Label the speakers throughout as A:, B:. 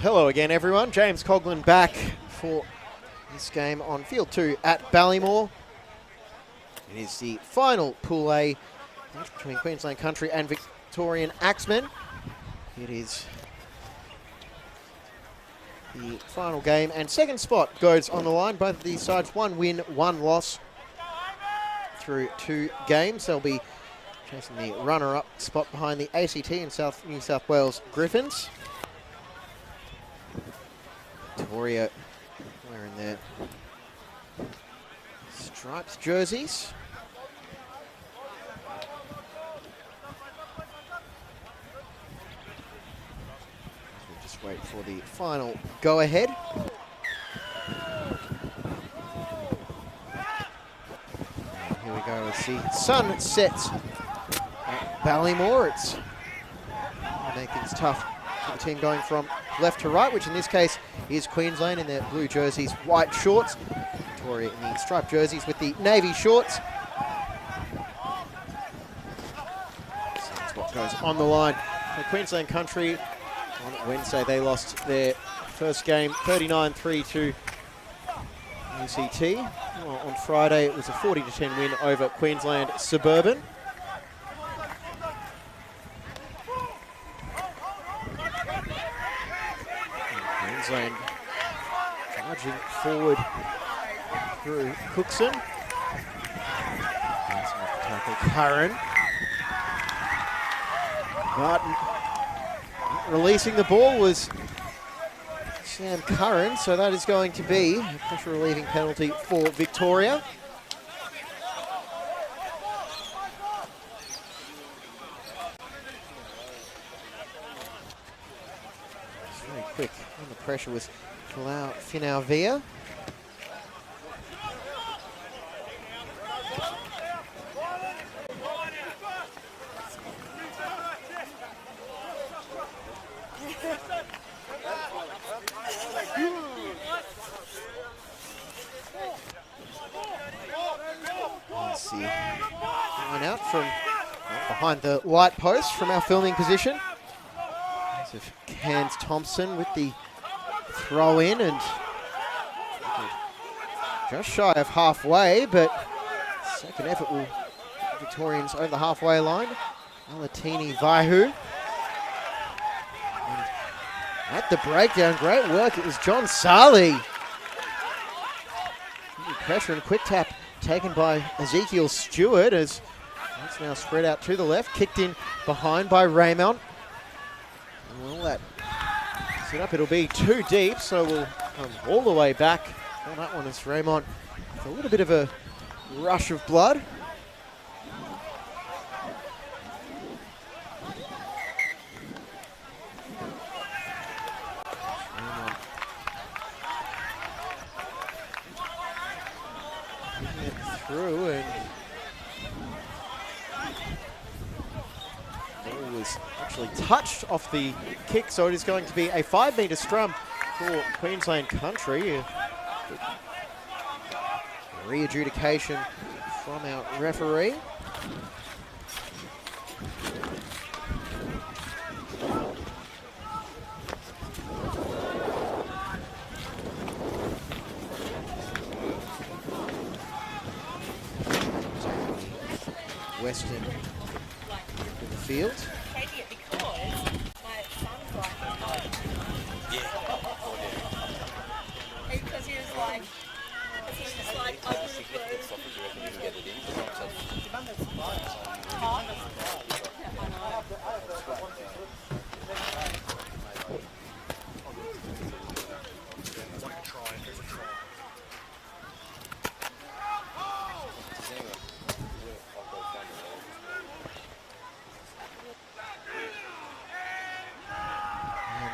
A: Hello again, everyone. James Coughlin back for this game on Field 2 at Ballymore. It is the final Pool A between Queensland Country and Victorian Axemen. It is the final game, and second spot goes on the line. Both of these sides, 1 win, 1 loss through 2 games. They'll be chasing the runner-up spot behind the ACT and New South Wales Griffins. Victoria wearing their stripes jerseys. We'll just wait for the final go-ahead. Here we go as the sun sets at Ballymore. It's making things tough for the team going from left to right, which in this case is Queensland in their blue jerseys, white shorts. Victoria in the striped jerseys with the navy shorts. So that's what goes on the line for Queensland Country. On Wednesday, they lost their first game 39-3 to UCT. Well, on Friday, it was a 40-10 win over Queensland Suburban. Queensland charging forward through Cookson. Tackle Curran. But releasing the ball was Sam Curran, so that is going to be a pressure relieving penalty for Victoria. Very quick on the pressure was Finauveia. Let's see, line out from behind the light post from our filming position. Cairns Thompson with the throw in, and just shy of halfway, but second effort will get Victorians over the halfway line. Alatini Vaihu. And at the breakdown, great work. It was John Sarley. Pressure and quick tap taken by Ezekiel Stewart as it's now spread out to the left, kicked in behind by Raymond. Well, that set up, it'll be too deep, so we'll come all the way back on that one as Raymond with a little bit of a rush of blood. Through, and ball was actually touched off the kick, so it is going to be a 5-metre scrum for Queensland Country. Re-adjudication from our referee. Western in the field.
B: Because he was like,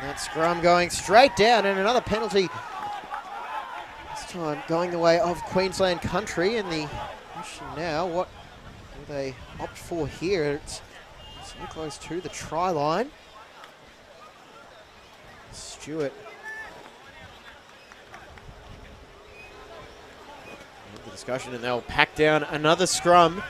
A: that scrum going straight down, and another penalty. This time going the way of Queensland Country, and the question now, what do they opt for here? It's so close to the try line. Stewart. The discussion, and they'll pack down another scrum.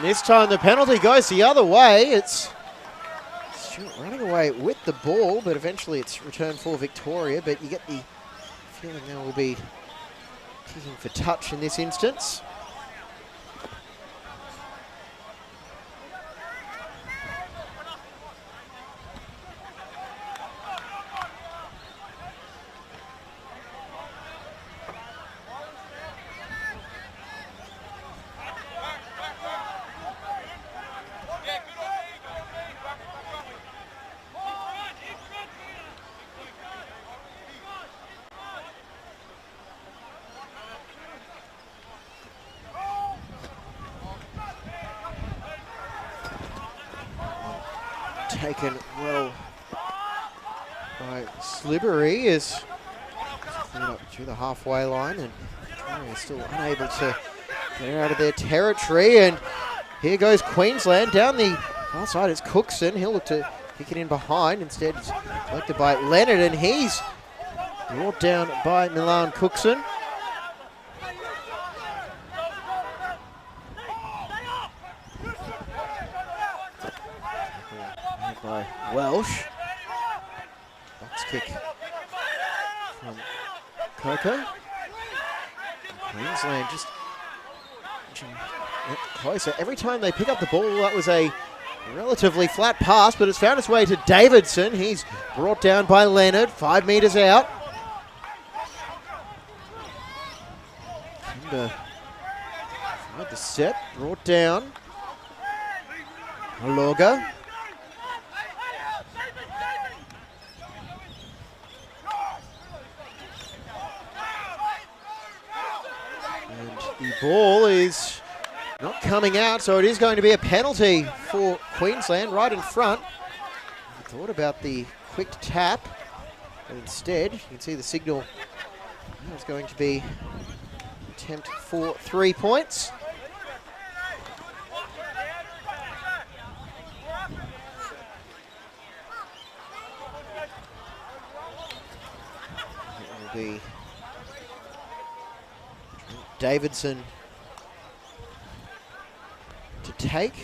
A: this time the penalty goes the other way. It's Stewart running away with the ball, but eventually it's returned for Victoria. But you get the feeling there will be kicking for touch in this instance. Taken well by Slibbery is cleared up to the halfway line, and Victoria still unable to get out of their territory. And here goes Queensland down the far side. It's Cookson. He'll look to kick it in behind. Instead, it's collected by Leonard, and he's brought down by Milan Cookson. By Welsh. Box kick from Coco. Queensland just inching closer. Every time they pick up the ball, that was a relatively flat pass, but it's found its way to Davidson. He's brought down by Leonard, 5 metres out. Kimber tried the set, brought down. Aloga. The ball is not coming out, so it is going to be a penalty for Queensland right in front. I thought about the quick tap, but instead you can see the signal. It's going to be an attempt for 3 points. It will be Davidson to take.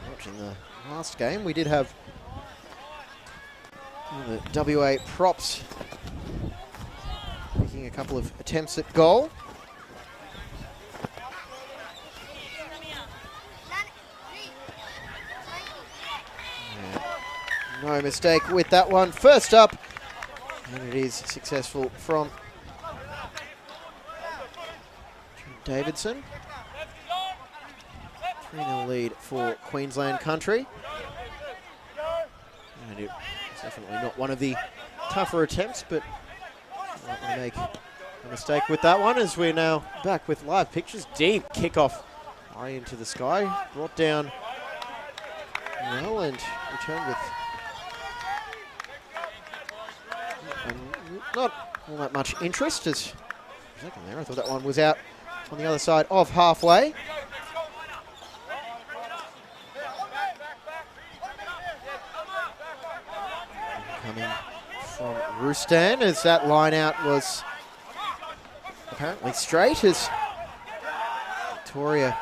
A: Watching the last game, we did have the WA props making a couple of attempts at goal. No mistake with that one. First up, and it is successful from Davidson. 3-0 lead for Queensland country. And it's definitely not one of the tougher attempts, but not going to make a mistake with that one, as we're now back with live pictures. Deep kickoff high into the sky. Brought down well and returned with not all that much interest. As for a second there, I thought that one was out on the other side of halfway. Coming from Rustan, as that line out was apparently straight, as Victoria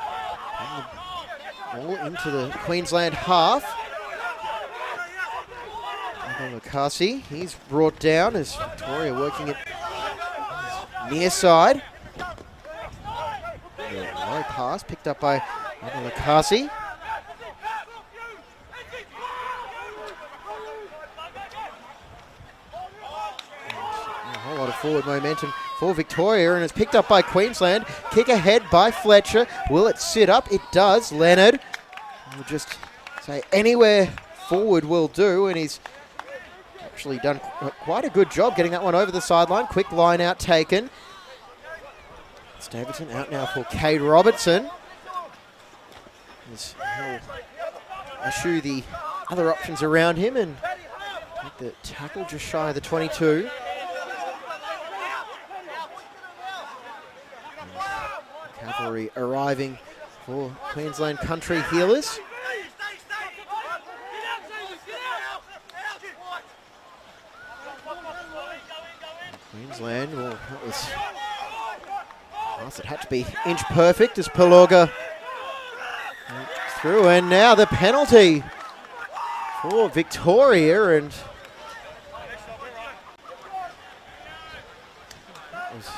A: putting the ball into the Queensland half. McCarthy, he's brought down as Victoria working it near side. Low pass picked up by McCarthy. A whole lot of forward momentum for Victoria, and it's picked up by Queensland. Kick ahead by Fletcher. Will it sit up? It does. Leonard will just say anywhere forward will do, and he's actually done quite a good job getting that one over the sideline. Quick line out taken. It's Davidson out now for Cade Robertson. As he'll eschew the other options around him and make the tackle just shy of the 22. Cavalry arriving for Queensland country healers. Queensland, well, that was Pass it had to be inch perfect as Pelorga through, and now the penalty for Victoria, and it was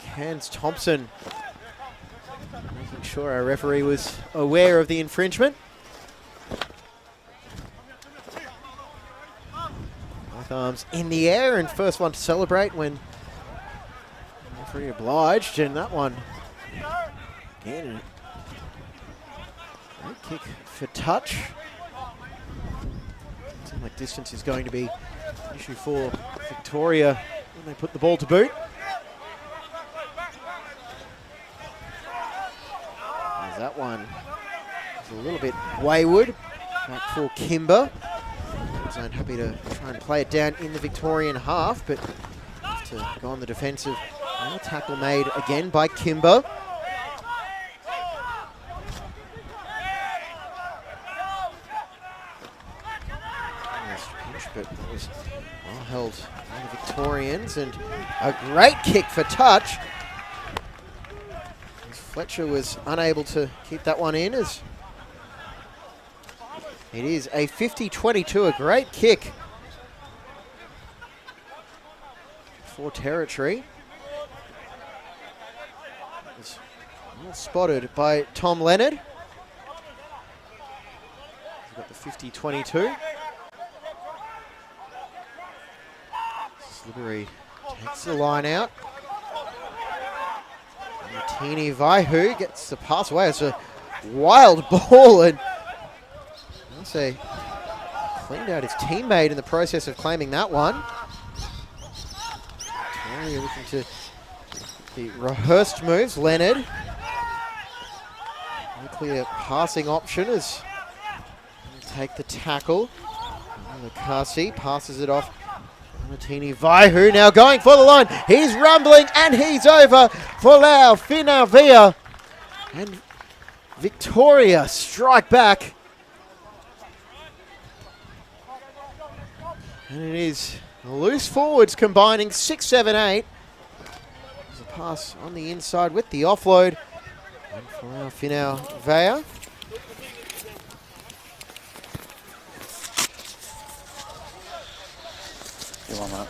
A: Cairns Thompson making sure our referee was aware of the infringement. Both arms in the air, and first one to celebrate when the referee obliged, and that one again. Great kick for touch. Seems like distance is going to be an issue for Victoria when they put the ball to boot. As that one is a little bit wayward. Back for Kimber. Zone happy to try and play it down in the Victorian half, but have to go on the defensive. Now tackle made again by Kimber. But it was well held by the Victorians, and a great kick for touch. As Fletcher was unable to keep that one in, as it is a 50-22, a great kick for territory. It was well spotted by Tom Leonard. He's got the 50-22. Slippery takes the line out. Martini Vaihu gets the pass away. It's a wild ball, and I'll say cleaned out his teammate in the process of claiming that one. Victoria looking to the rehearsed moves. Leonard. No clear passing option as take the tackle. Lucasi passes it off. Martini Vaihu now going for the line. He's rumbling and he's over for Lau Finavia. And Victoria strike back. And it is loose forwards combining 6, 7, 8. There's a pass on the inside with the offload. And for Lau Finavia.
C: On that.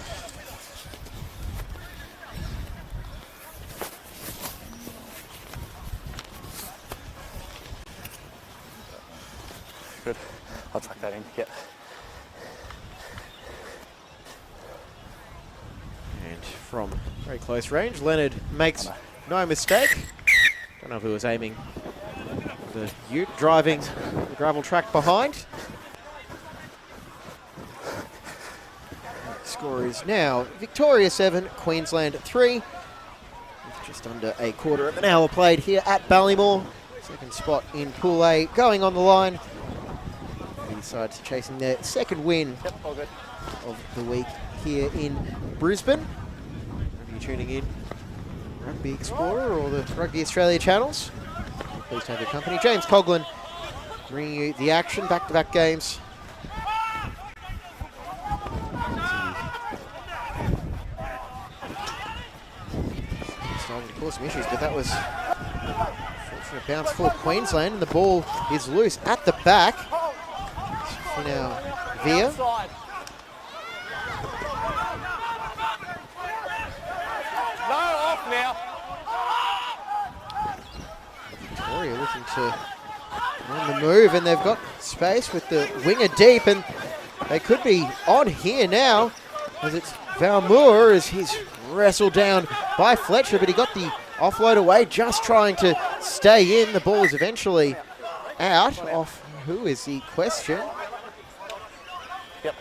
C: Good. I'll tuck that in. Yeah.
A: And from very close range, Leonard makes no mistake. Don't know if he was aiming the ute driving the gravel track behind. Score is now Victoria 7, Queensland 3. With just under a quarter of an hour played here at Ballymore. Second spot in Pool A going on the line. The sides chasing their second win of the week here in Brisbane. Whether you're tuning in Rugby Explorer or the Rugby Australia channels, please have your company. James Coughlin bringing you the action, back-to-back games. Starting to cause some issues, but that was a fortunate bounce for Queensland, and the ball is loose at the back. For now, Via.
C: No, off now.
A: Victoria looking to on the move, and they've got space with the winger deep, and they could be on here now, as it's Valmoor as he's wrestled down by Fletcher, but he got the offload away, just trying to stay in. The ball is eventually out off. Who is the question?
C: Yep.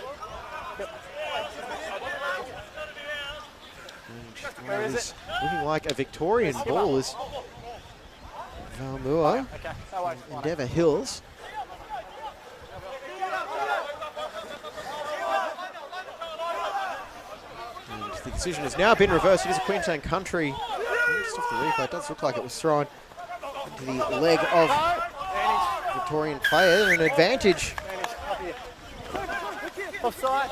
A: Where is it? Looking like a Victorian ball is Valmoor, Endeavour Hills. And the decision has now been reversed. It is a Queensland country. Just off the replay, it does look like it was thrown into the leg of Victorian player. An advantage
C: Offside.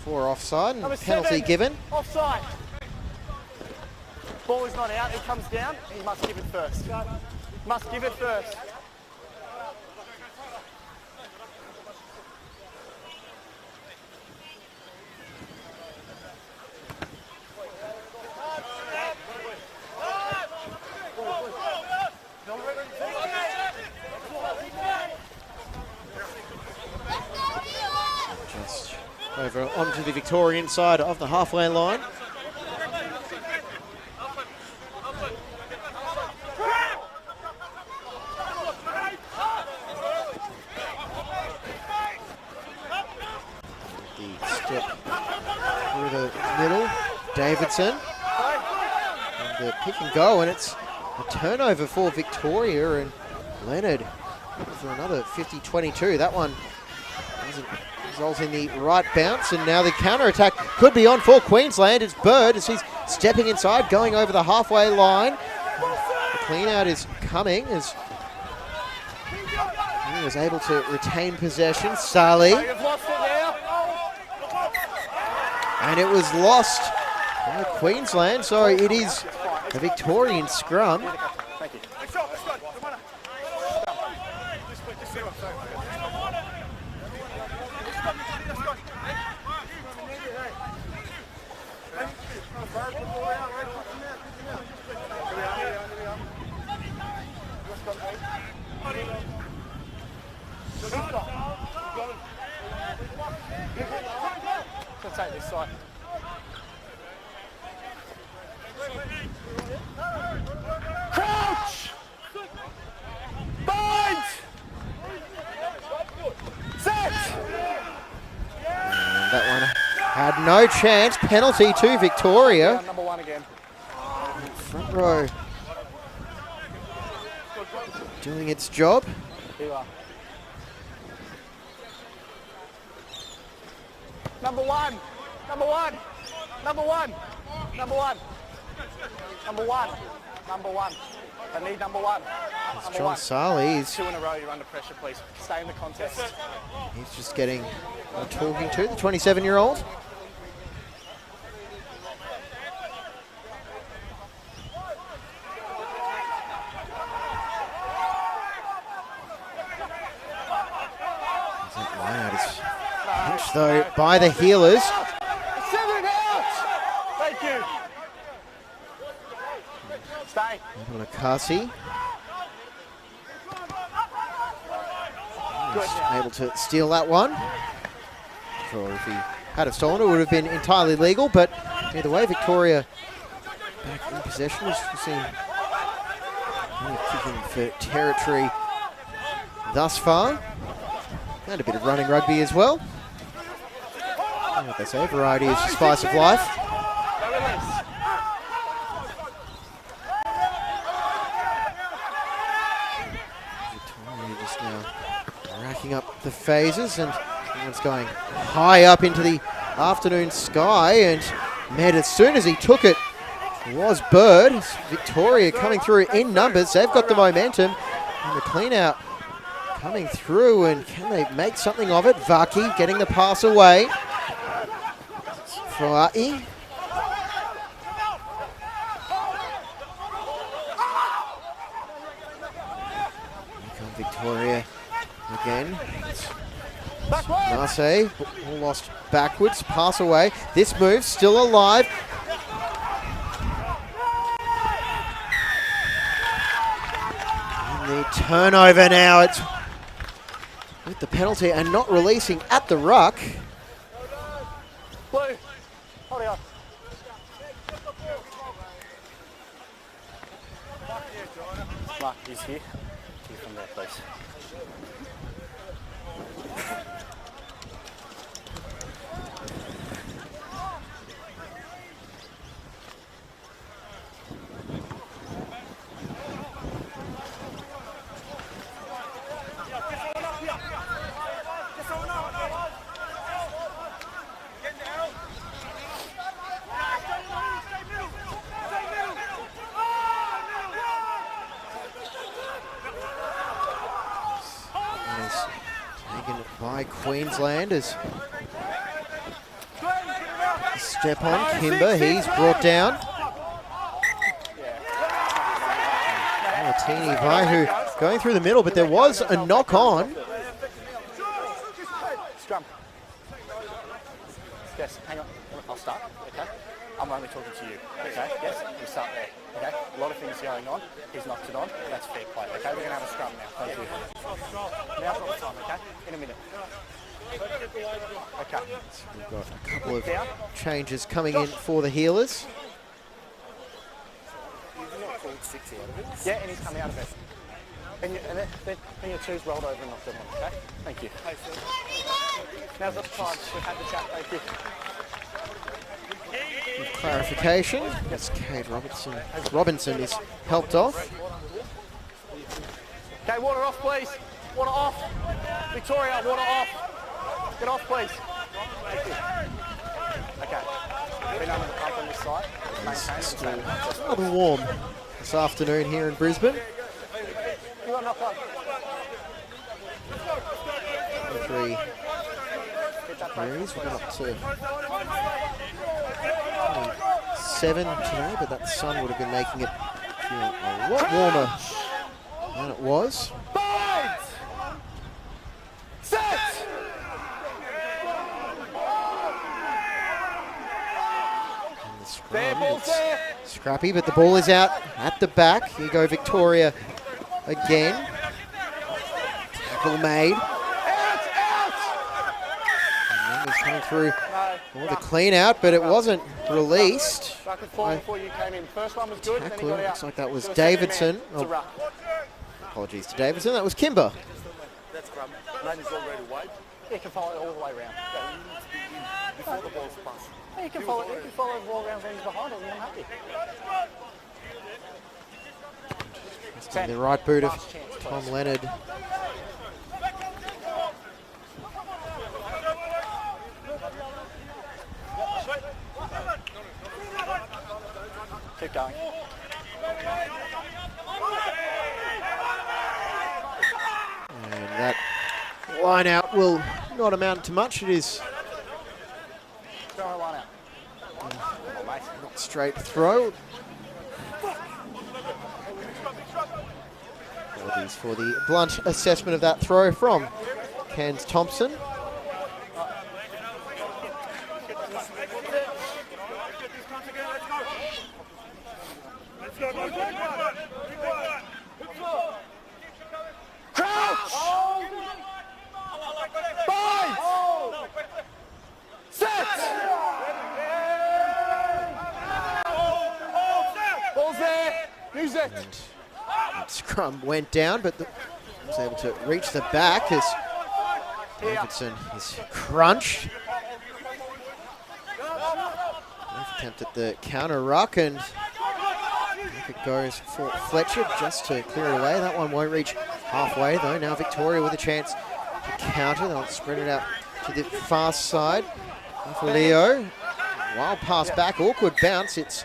A: for offside, and penalty given.
C: Offside. Ball is not out, it comes down, he must give it first. Must give it first.
A: Just over onto the Victorian side of the halfway line. The step through the middle, Davidson. And the pick and go, and it's a turnover for Victoria, and Leonard for another 50-22. That one doesn't result in the right bounce, and now the counter-attack could be on for Queensland. It's Bird as he's stepping inside, going over the halfway line. The clean-out is coming as he was able to retain possession. Sally. And it was lost by Queensland, so it is a Victorian scrum.
C: Thank you. Let's take this side. Crouch! Bind! Set!
A: And that one had no chance. Penalty to Victoria.
C: Number one again.
A: Front row doing its job.
C: Here you are. Number one. Number one. Number one. Number one. Number one. Number one. I need number one. Number
A: John
C: one.
A: Sarley,
C: 2 in a row, you're under pressure, please. Stay in the contest.
A: he's just getting talking to the 27-year-old. That line out is pinched though by the healers.
C: 7 out! Thank you. Stay.
A: Nakasi
C: Good.
A: able to steal that one. Sure, if he had have stolen it, would have been entirely legal, but either way, Victoria back in possession. We've seen kicking for territory thus far. And a bit of running rugby as well. And like they say, variety is the spice of life.
C: No release.
A: Victoria just now racking up the phases, and it's going high up into the afternoon sky, and man, as soon as he took it, was Bird. Victoria coming through in numbers. They've got the momentum, and the clean out coming through, and can they make something of it? Vaki getting the pass away. Fla'i. Victoria again. Marseille all lost backwards, pass away. This move still alive. And the turnover now. It's with the penalty and not releasing at the ruck.
C: Blue, hold on. Mark, he's here. Here from there, please.
A: Taken by Queensland as step on Kimber, he's brought down. Martini Vaihu going through the middle, but there was a knock on.
C: Scrum. Yes, hang on. I'll start, okay? I'm only talking to you, okay? Yes, you start there, okay? A lot of things going on. He's knocked it on. That's fair play, okay? We're going to have a scrum now. Thank you. Now's not the time, okay? In a minute. Okay.
A: We've got a couple of changes coming in for the healers.
C: Yeah, and he's come out of it. And then your two's rolled over and knocked it on, okay? Thank you. Now's not the time. We've had the chat, thank you.
A: With clarification, yes, Cade Robinson is helped off.
C: Okay, water off, please. Water off. Victoria, water off. Get off, please. Thank you. Okay. Been under the pump on this side. Maintain.
A: It's rather warm this afternoon here in Brisbane.
C: You got knock on.
A: 3 degrees. We've got up to 7 today, but that sun would have been making it feel a lot warmer than it was.
C: Bind! Set!
A: And the scrum,
C: There, ball's there.
A: scrappy, but the ball is out at the back. Here go Victoria again. Tackle made.
C: Out!
A: And then it's coming through for the clean out, but it wasn't released.
C: Ruck and fall before you came in. First one was good, then he
A: Tackler,
C: got out.
A: looks like that was
C: So a second
A: Davidson.
C: man, it's a
A: Oh,
C: ruck.
A: apologies to Davidson, that was Kimber.
D: That's scrum. Line is already wide.
C: You can follow it all the way around.
D: Yeah, you need to be in before the ball's passed.
C: Yeah, you can follow the ball around when he's behind him, and I'm happy.
A: The right boot of
C: Last chance,
A: Tom
C: please.
A: Leonard.
C: Keep going.
A: And that line out will not amount to much. It is
C: Throw her line out.
A: not straight throw. Apologies for the blunt assessment of that throw from Cairns Thompson.
C: Crouch! Bind! Set! Ball's there. Use it.
A: Scrum went down, but was able to reach the back as Davidson is crunched. Nice attempt at the counter ruck, and back it goes for Fletcher just to clear it away. That one won't reach halfway though. Now Victoria with a chance to counter. They'll spread it out to the far side. And for Leo, wild pass back, awkward bounce. It's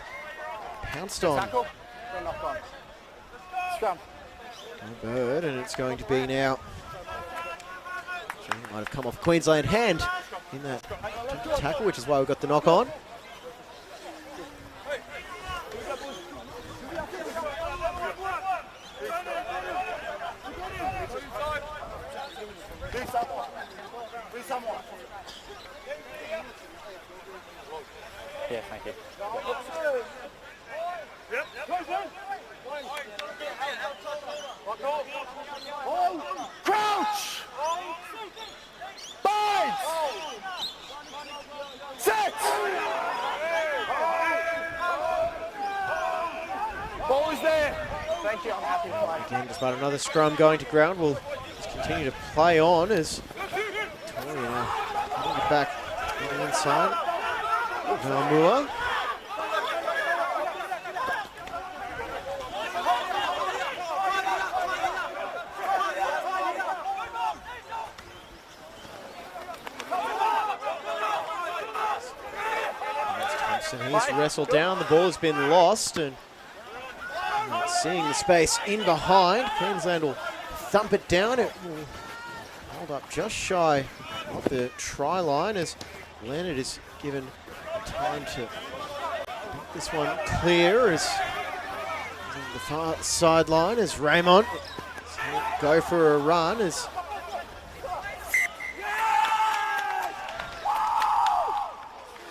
A: pounced on
C: Tackle. Then knock on. Scrum.
A: by Bird, and it's going to be now. Might have come off Queensland hand in that tackle, which is why we got the knock on.
C: Yeah, thank you. Crouch! Bind! Set! Ball is there. Thank you, I'm happy to play.
A: Again, despite another scrum going to ground, we'll just continue to play on as Victoria now getting it back on the inside. Valmua. He's wrestled down, the ball has been lost, and seeing the space in behind, Queensland will thump it down. It will hold up just shy of the try line as Leonard is given time to make this one clear as The far sideline as Raymond go for a run as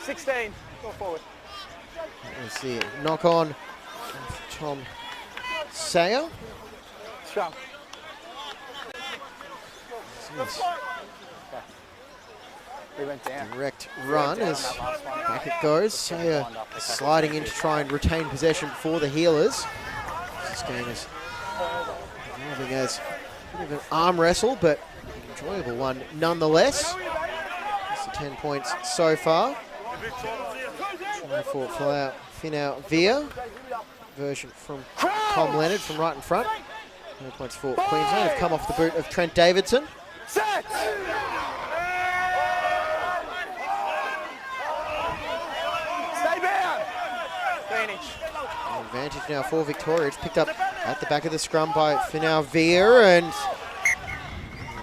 C: 16. Go forward.
A: let's see it. Knock on Tom Sayer.
C: Scrum. We went down.
A: Direct run as back it goes. Sayer sliding in to try and retain possession for the Healers. This game is evolving as a bit of an arm wrestle, but an enjoyable one nonetheless. That's the 10 points so far. Trying for Finau Via. Version from Tom Leonard from right in front. 10 points for Queensland have come off the boot of Trent Davidson.
C: Set! Stay down! Finish.
A: Advantage now for Victoria. It's picked up at the back of the scrum by Finau Via, and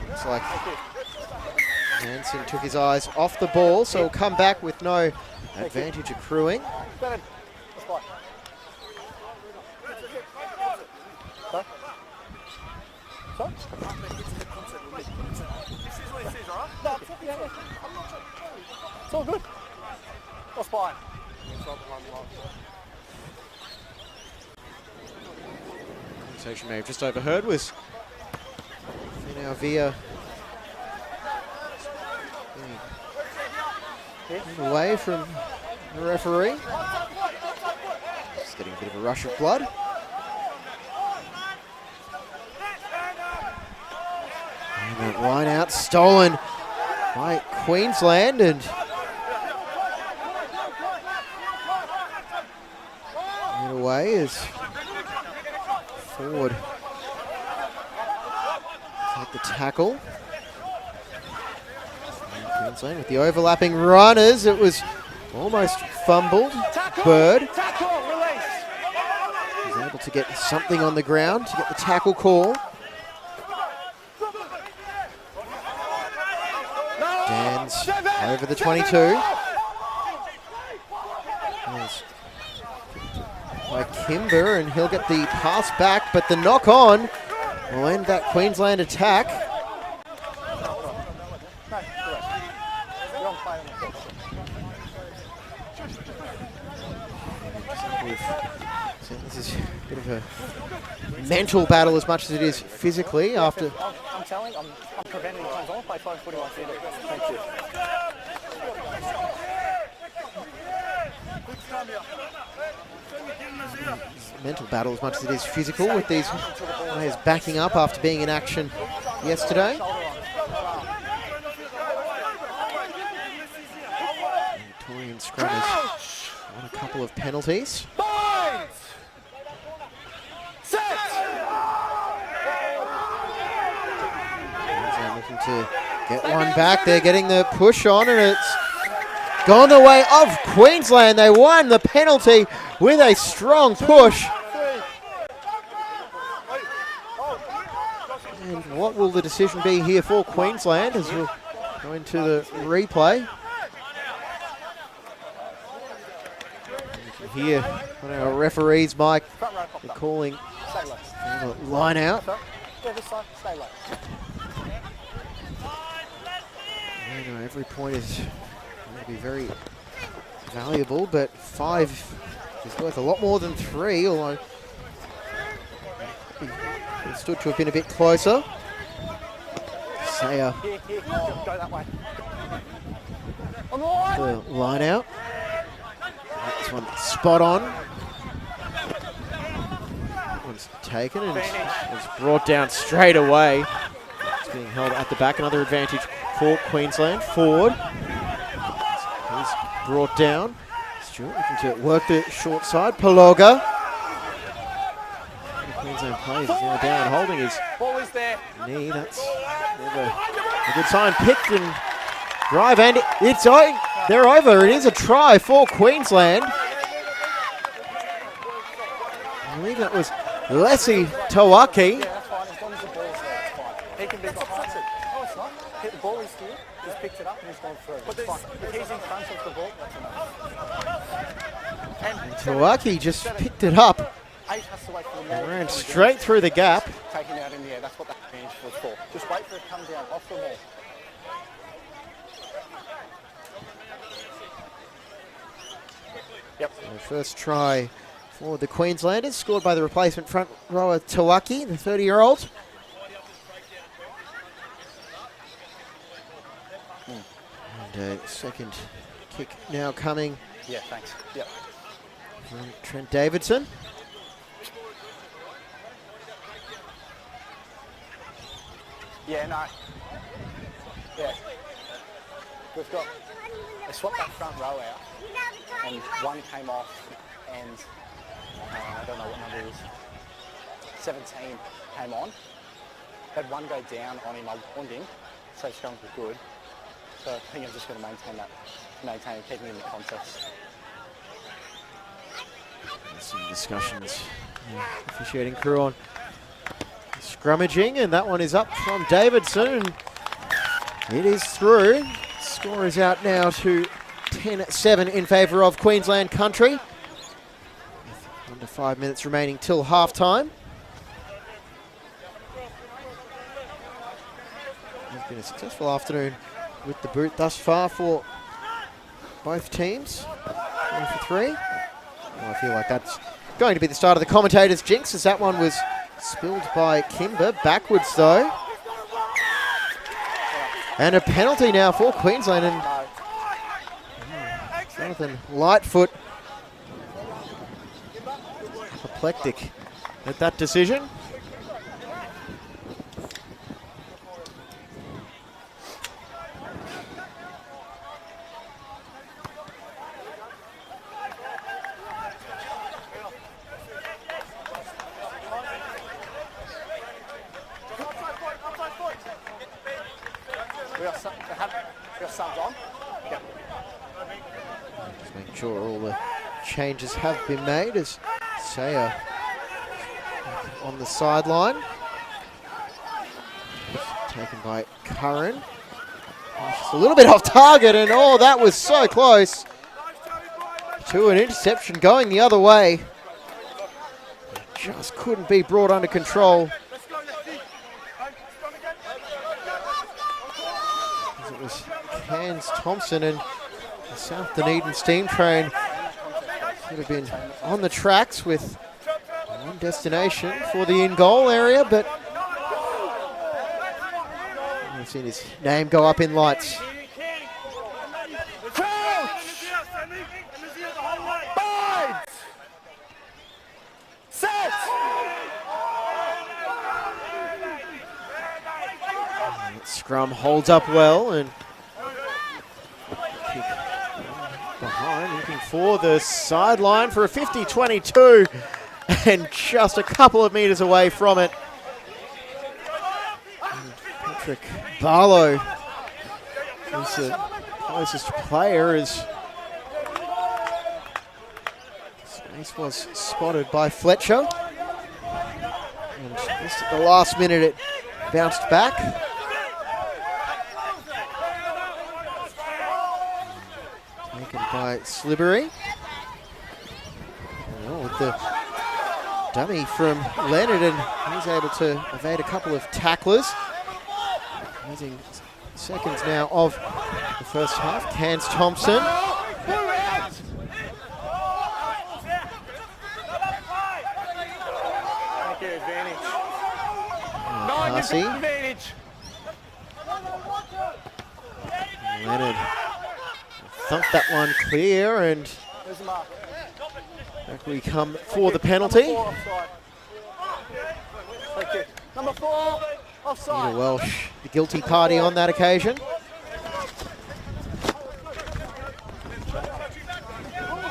A: looks like Hansen took his eyes off the ball, so he'll come back with no advantage accruing.
C: Bennett, let's play. Sorry? Sorry? No, it's all good. What's fine?
A: Conversation may have just overheard was Finau Via away from the referee. Just getting a bit of a rush of blood. And that line out stolen by Queensland, and get away is forward. Take the tackle. Queensland with the overlapping runners. It was almost fumbled. Bird was able to get something on the ground to get the tackle call. Dan's over the 22. Yes. By Kimber, and he'll get the pass back, but the knock on will end that Queensland attack. This is a bit of a mental battle as much as it is physically after.
C: I'm telling, I'm preventing times. I want to play 5 footy like theatre. Thank you.
A: Mental battle as much as it is physical, with these players backing up after being in action yesterday. Victorian scrummers on a couple of penalties. Looking to get one back. They're getting the push on, and it's gone the way of Queensland. They won the penalty with a strong push. And what will the decision be here for Queensland as we'll go into the replay? You can hear on our referees' mic, they're calling the line out. I know every point is going to be very valuable, but 5 is worth a lot more than 3, although it stood to have been a bit closer. Sayer, the line out. This one spot on. That one's taken and it's brought down straight away. It's being held at the back. Another advantage for Queensland. Forward. He's brought down. Stewart looking to work the short side. Paloga. The Queensland player is now down, holding his knee. That's never a good sign. Picked and drive, and it's they're over. It is a try for Queensland. I believe that was Leslie Tawaki.
C: He can be behind it. Oh, it's not. Hit the ball, he's here. He's picked it up and he's gone through. But it's fine. If he's in front of the ball, that's enough.
A: And Tawaki just picked it up
C: Ace has to wait for the maul.
A: Ran straight through the gap.
C: Taking out in the air, that's what that advantage was for. Just wait for it to come down off the maul. Yep.
A: The first try for the Queenslanders, scored by the replacement front rower Tawaki, the 30-year-old. And a second kick now coming
C: Yeah, thanks. Yep.
A: from Trent Davidson.
C: Yeah, no. Yeah. We've got, they swapped that front row out, and one came off, and I don't know what number it is. 17 came on. Had one go down on him, I warned him, so scrums were good. So I think I'm just going to maintain and keep him in the contest.
A: Some discussions. Officiating crew on scrummaging, and that one is up from Davidson, and it is through. Score is out now to 10-7 in favour of Queensland Country. With under 5 minutes remaining till half-time. It's been a successful afternoon with the boot thus far for both teams. 3 for 3. Well, I feel like that's going to be the start of the commentators' jinx, as that one was spilled by Kimber. Backwards though. And a penalty now for Queensland. And Jonathan Lightfoot apoplectic at that decision.
C: We got subs on? Yep.
A: Just making sure all the changes have been made as Sayer on the sideline. Taken by Curran. Just a little bit off target, and oh, that was so close to an interception going the other way. Just couldn't be brought under control. It was Cairns Thompson, and the South Dunedin steam train could have been on the tracks with one destination for the in-goal area, but we've seen his name go up in lights. Scrum holds up well, and kick behind, looking for the sideline for a 50-22, and just a couple of metres away from it. And Patrick Barlow is the closest player, as space was spotted by Fletcher, and just at the last minute it bounced back. Taken by Slibbery. Oh, with the dummy from Leonard, and he's able to evade a couple of tacklers. Using seconds now of the first half. Cairns Thompson. Passy. Leonard thumped that one clear, and back we come for the penalty.
C: Number 4, offside.
A: Peter Welsh, the guilty party on that occasion.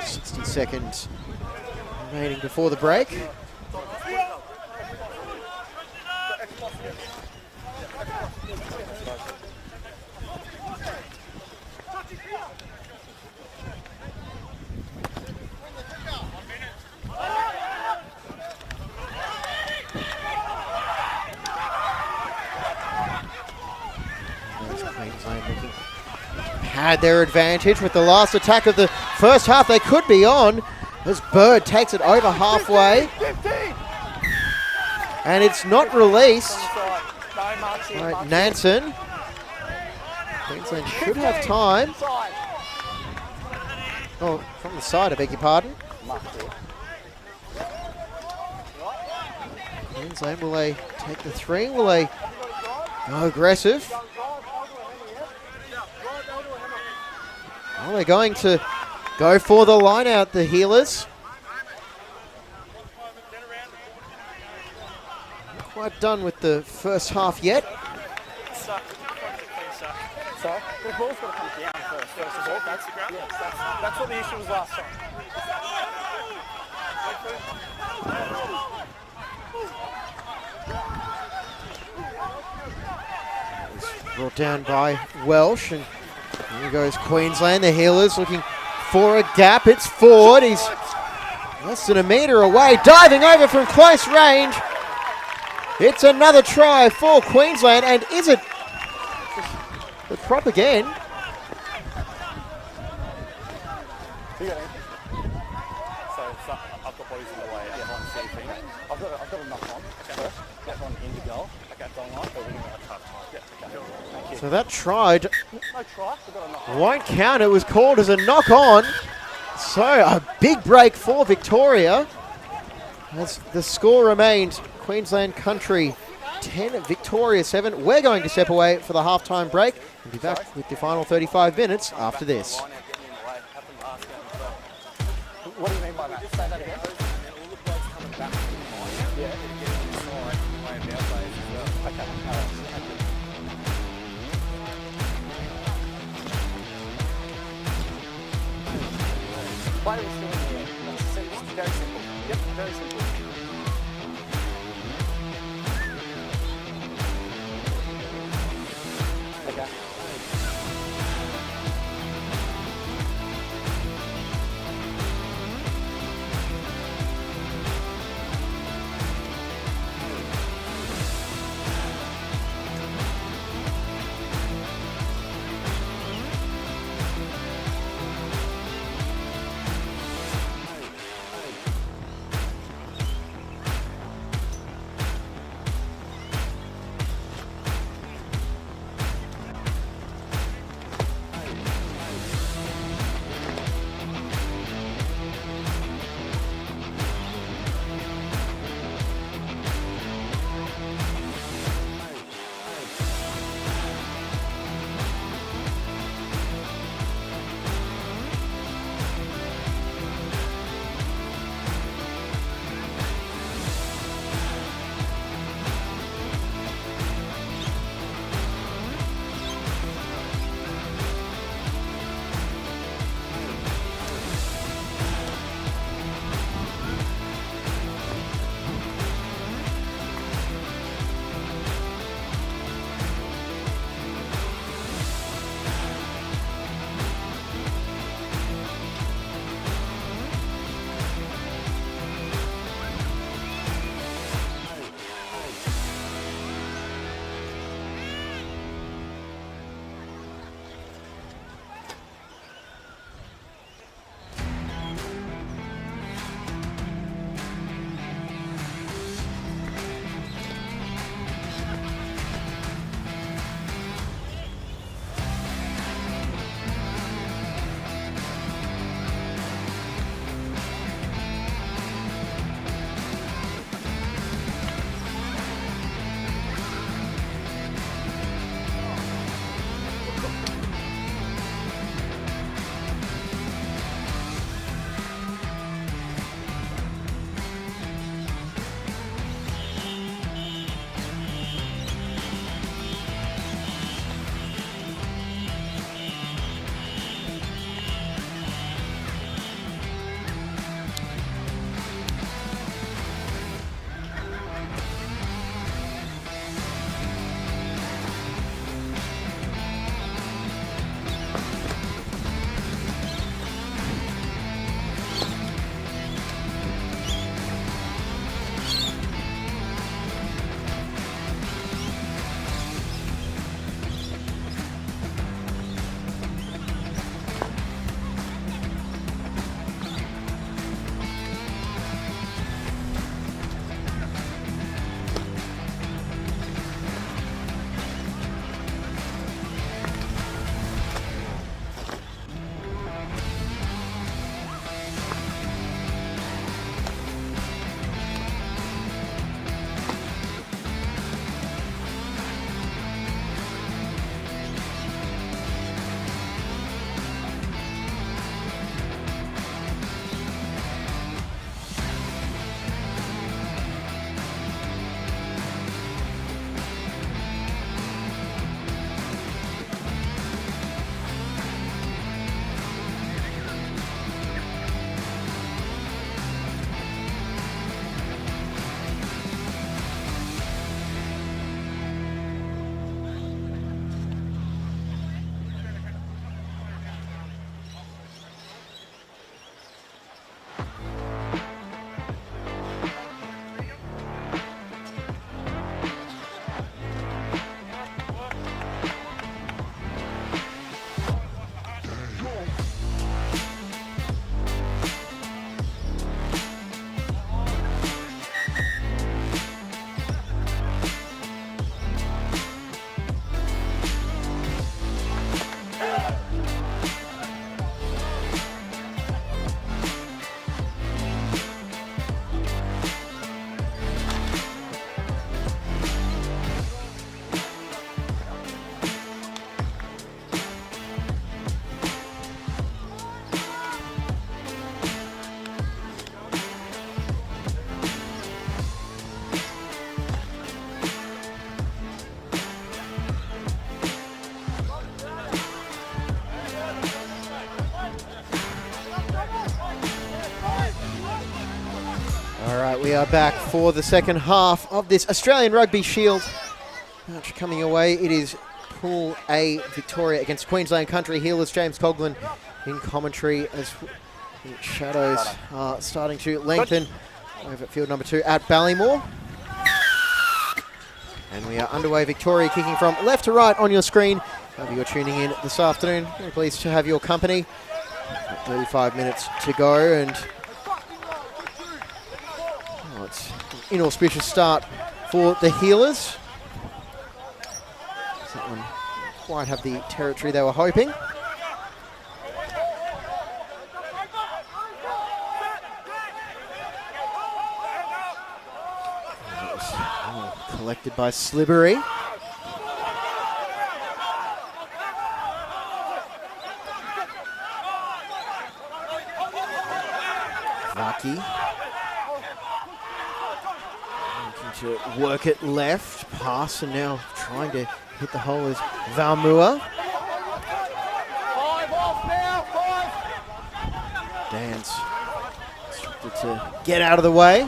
A: 60 seconds remaining before the break. Had their advantage with the last attack of the first half. They could be on. as Bird takes it over halfway.
C: 15.
A: And it's not released.
C: Inside. No marks here.
A: All right,
C: marks
A: Nansen. Queensland
C: here.
A: should have
C: 15.
A: time.
C: Inside.
A: Oh, from the side, I beg your pardon.
C: Marks here.
A: Queensland, will they take the three? Will they go aggressive? Are they going to go for the line out, the Healers? Not quite done with the first half yet.
C: Sorry? The ball's got to come down first of all. That's what the issue was last time.
A: Brought down by Welsh, and here goes Queensland. The Healers looking for a gap. It's Ford. He's less than a metre away, diving over from close range. It's another try for Queensland, and is it the prop again?
C: So I've got bodies in the way. I can't see anything. I've got a knock on. First, knock on into goal. Okay, goal line. But we're going to have a tough time. Yeah, okay. Thank you.
A: So that try
C: No try. We've got a knock on.
A: won't count. It was called as a knock on. So a big break for Victoria, as the score remained Queensland Country 10, Victoria 7. We're going to step away for the halftime break and be back with the final 35 minutes after this.
C: What do you mean by that? Say that again. Yeah. Okay. Thank you. Why are we still in the air? It's very simple. Yep, very simple. Okay.
A: Right, we are back for the second half of this Australian Rugby Shield match coming away. It is Pool A Victoria against Queensland Country Healers. James Coughlin in commentary as the shadows are starting to lengthen over at field number 2 at Ballymore. And we are underway. Victoria kicking from left to right on your screen. However you're tuning in this afternoon, very pleased to have your company. 35 minutes to go, and it's an inauspicious start for the Healers. That one didn't quite have the territory they were hoping. Collected by Slibbery. Vaki looking to work it left, pass, and now trying to hit the hole is Valmua. Dance instructed to get out of the way.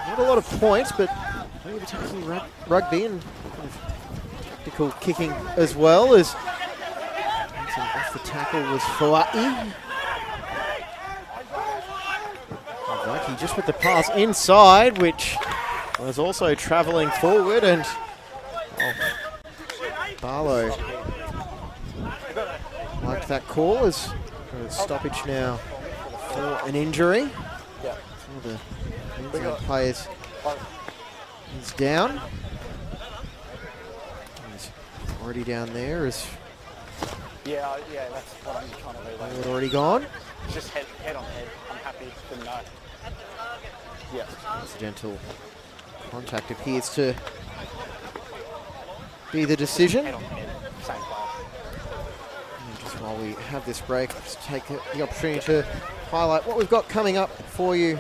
A: Not a lot of points, but maybe attacking rugby and kind of tactical kicking as well. As off the tackle was Fawai. Lucky just with the pass inside, which was also travelling forward, and Barlow liked that call as a stoppage now for an injury. Some of the Queensland players is down. He's already down there. Is
C: yeah, that's what I'm trying to do.
A: Already gone.
C: Just head on head. I'm happy to know. Yeah.
A: Accidental contact appears to be the decision.
C: Head on head. Same class.
A: And just while we have this break, just take the opportunity to highlight what we've got coming up for you.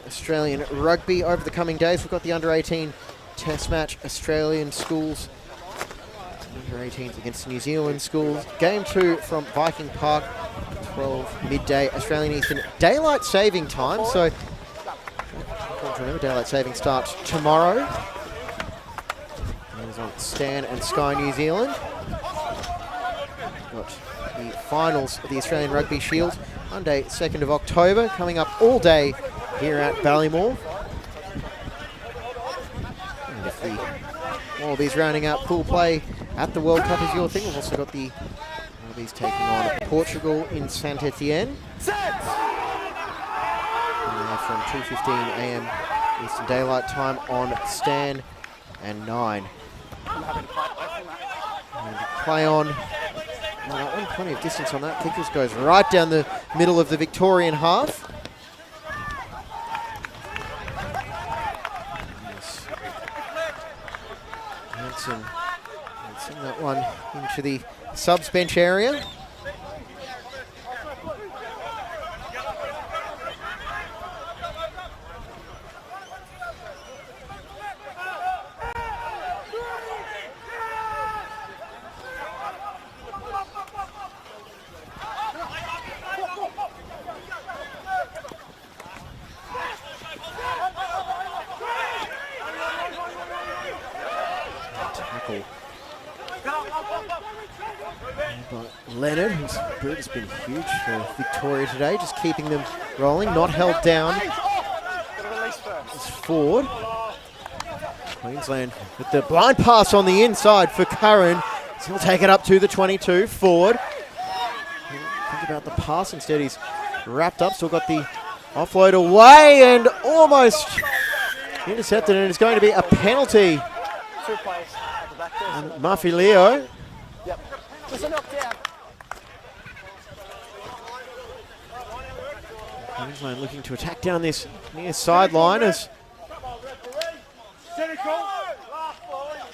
A: Australian rugby over the coming days. We've got the under-18 test match, Australian schools. Under-18s against New Zealand schools. Game 2 from Viking Park, 12 midday Australian Eastern Daylight Saving Time. So, remember, Daylight Saving starts tomorrow. It is on Stan and Sky New Zealand. Got the finals of the Australian Rugby Shield, Monday, 2nd of October, coming up all day here at Ballymore. And if the Wallabies rounding out pool play at the World Cup is your thing, we've also got the Wallabies taking on Portugal in Saint Etienne. From 2:15 a.m. Eastern Daylight Time on Stan and 9. And play on. Well, that one, plenty of distance on that. Kick just goes right down the middle of the Victorian half. Hanson send that one into the subs bench area. Leonard, whose boot has been huge for Victoria today, just keeping them rolling, not held down. It's Ford. Queensland with the blind pass on the inside for Curran. He'll take it up to the 22. Ford. Think about the pass instead. He's wrapped up, still got the offload away and almost intercepted, and it's going to be a penalty.
C: 2 players at the back there.
A: And Murphy Leo.
C: Yep. There's a knockdown.
A: Queensland looking to attack down this near sideline as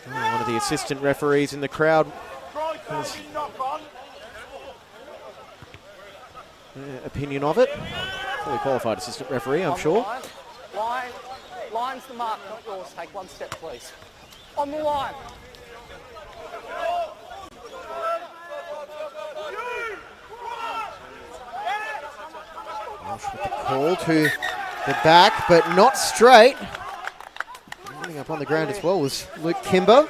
A: one of the assistant referees in the crowd has opinion of it. Fully qualified assistant referee, I'm sure.
C: Line's the mark, not yours. Take one step, please. On the line.
A: Call to the back, but not straight. Running up on the ground as well was Luke Kimber.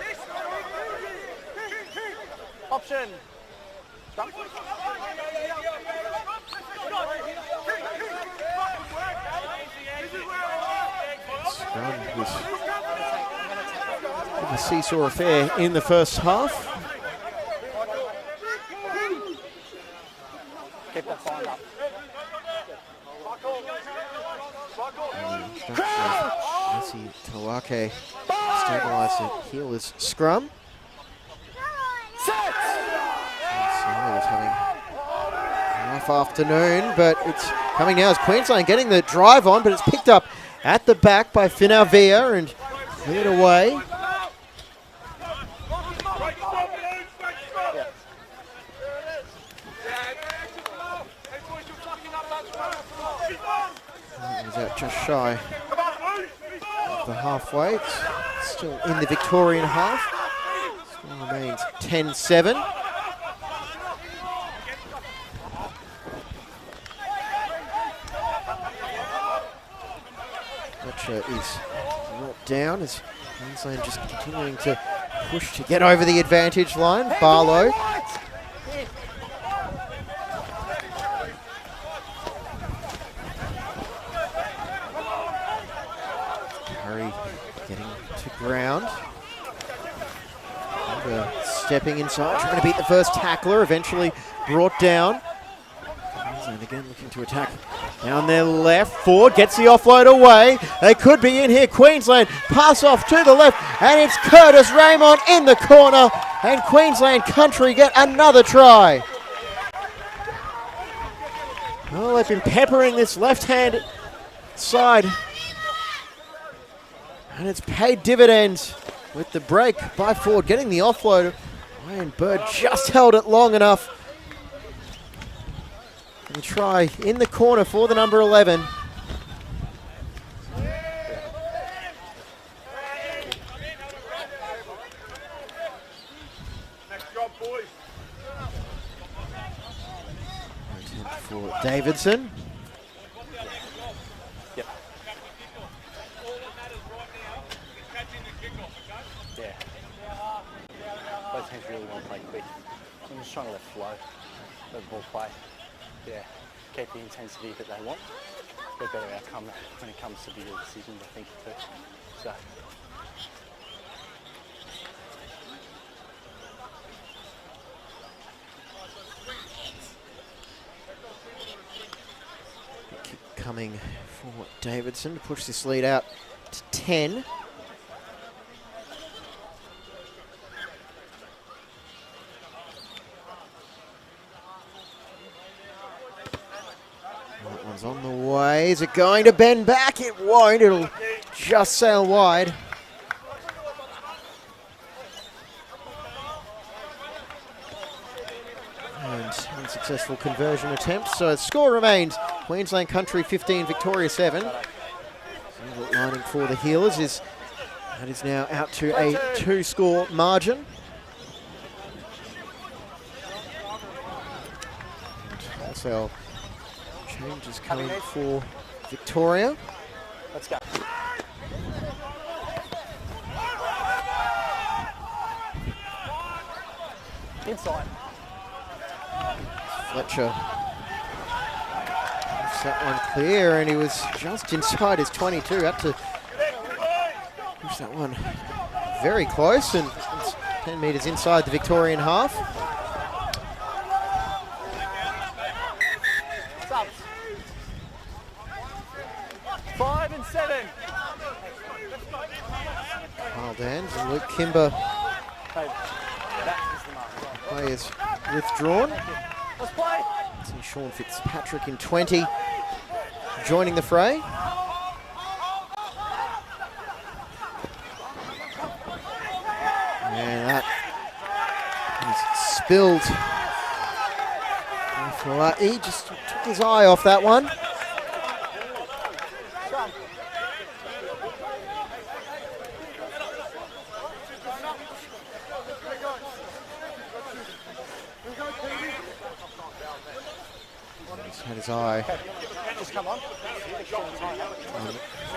C: Option.
A: Scrum was a seesaw affair in the first half.
C: Keep that fine up.
A: Jesse Tawake stabilised it. Heel is scrum. Snow is having a rough afternoon, but it's coming now as Queensland getting the drive on, but it's picked up at the back by Finavia and cleared away. It was out just shy of the halfway. It's still in the Victorian half. Score remains 10-7. Fletcher is brought down as Queensland just continuing to push to get over the advantage line. Barlow. Curry getting to ground. Stepping inside, trying to beat the first tackler, eventually brought down. Queensland again looking to attack down their left. Ford gets the offload away. They could be in here. Queensland pass off to the left, and it's Curtis Raymond in the corner, and Queensland Country get another try. Well, they've been peppering this left-hand side, and it's paid dividends with the break by Ford, getting the offload. Iron Bird just held it long enough. And try in the corner for the number 11.
D: Next job, boys.
A: Attempt for Davidson.
C: Yep. Yeah. Both teams really want to play quick. I'm just trying to let flow, let the ball play. Yeah, keep the intensity that they want. Get a better outcome when it comes to bigger decisions, I think, too. So.
A: Kick coming for Davidson to push this lead out to 10. That one's on the way. Is it going to bend back? It won't. It'll just sail wide. And unsuccessful conversion attempt. So the score remains Queensland Country 15, Victoria 7. Silver lining for the Healers is that is now out to a 2-score margin. And also changes coming for Victoria.
C: Let's go. Inside.
A: Fletcher puts that one clear, and he was just inside his 22. Had to push that one very close, and it's 10 metres inside the Victorian half.
C: Subs. 5 and 7.
A: Wild hands, and Luke Kimber
C: Hey, that is the mark.
A: play is withdrawn.
C: Let's play.
A: See Sean Fitzpatrick in 20 joining the fray. And that is spilled. He just took his eye off that one. He's had his eye
C: Just come on.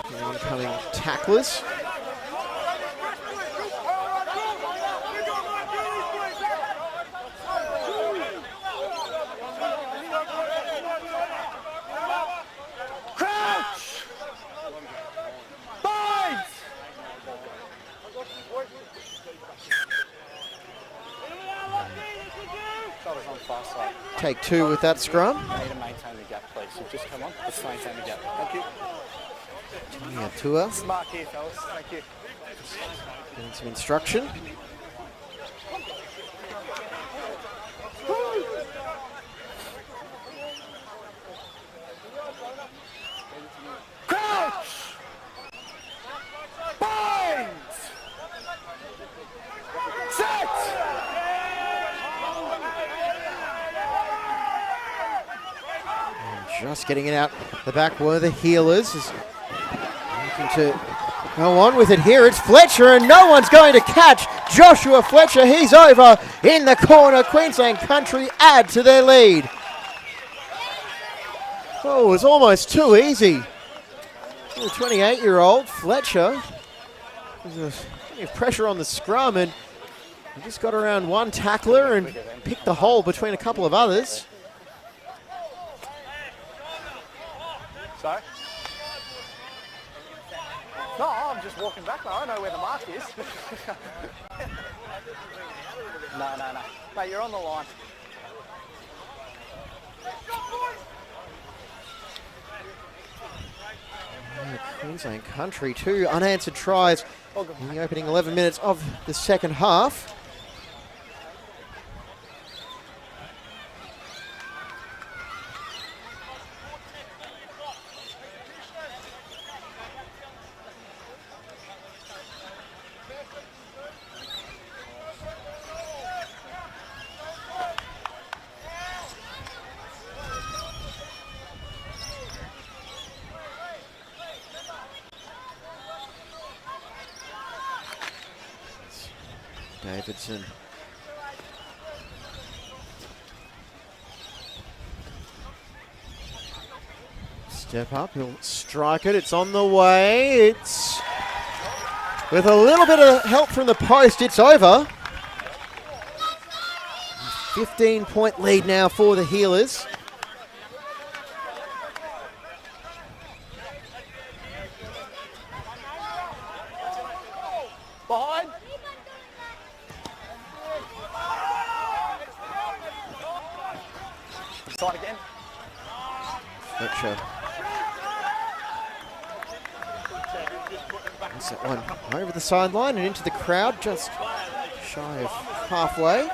A: The oncoming tacklers.
C: Crouch! Bind! Shoulders on far side.
A: Take 2 with that scrum.
C: I need to maintain the gap, please. So just come on. Let's maintain the gap. Thank you.
A: Yeah, Tua
C: Smart here, fellas. Thank you.
A: getting some instruction.
C: Crouch! Bind! Set!
A: Just getting it out the back were the healers. Is looking to go on with it here. It's Fletcher, and no one's going to catch Joshua Fletcher. He's over in the corner. Queensland Country add to their lead. Oh, it was almost too easy. The 28-year-old Fletcher. There's plenty of pressure on the scrum, and he just got around one tackler and picked the hole between a couple of others.
C: Sorry? No, I'm just walking back now. I know where the mark is. No. Mate, you're on the line.
A: Queensland Country, 2 unanswered tries in the opening 11 minutes of the second half. Davidson. Step up, he'll strike it, it's on the way, it's with a little bit of help from the post, it's over. 15-point lead now for the Healers.
C: Behind. Side again.
A: Fletcher. That's that one over the sideline and into the crowd, just shy of halfway.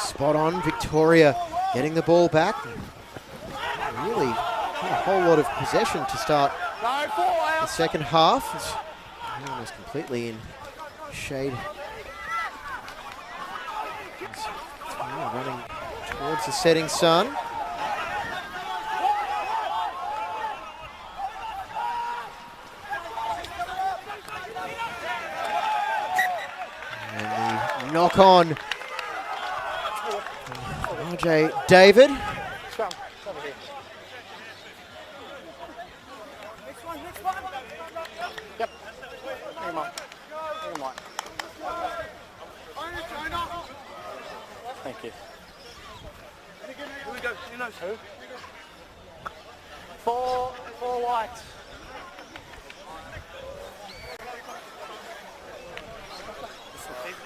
A: Spot on, Victoria getting the ball back. Really a whole lot of possession to start the second half. It's almost completely in shade. It's running towards the setting sun. And the knock on RJ David.
C: Scrum. Over here. Next one. Yep. Hang on. Thank you.
D: Here we go. You know who?
C: Four whites.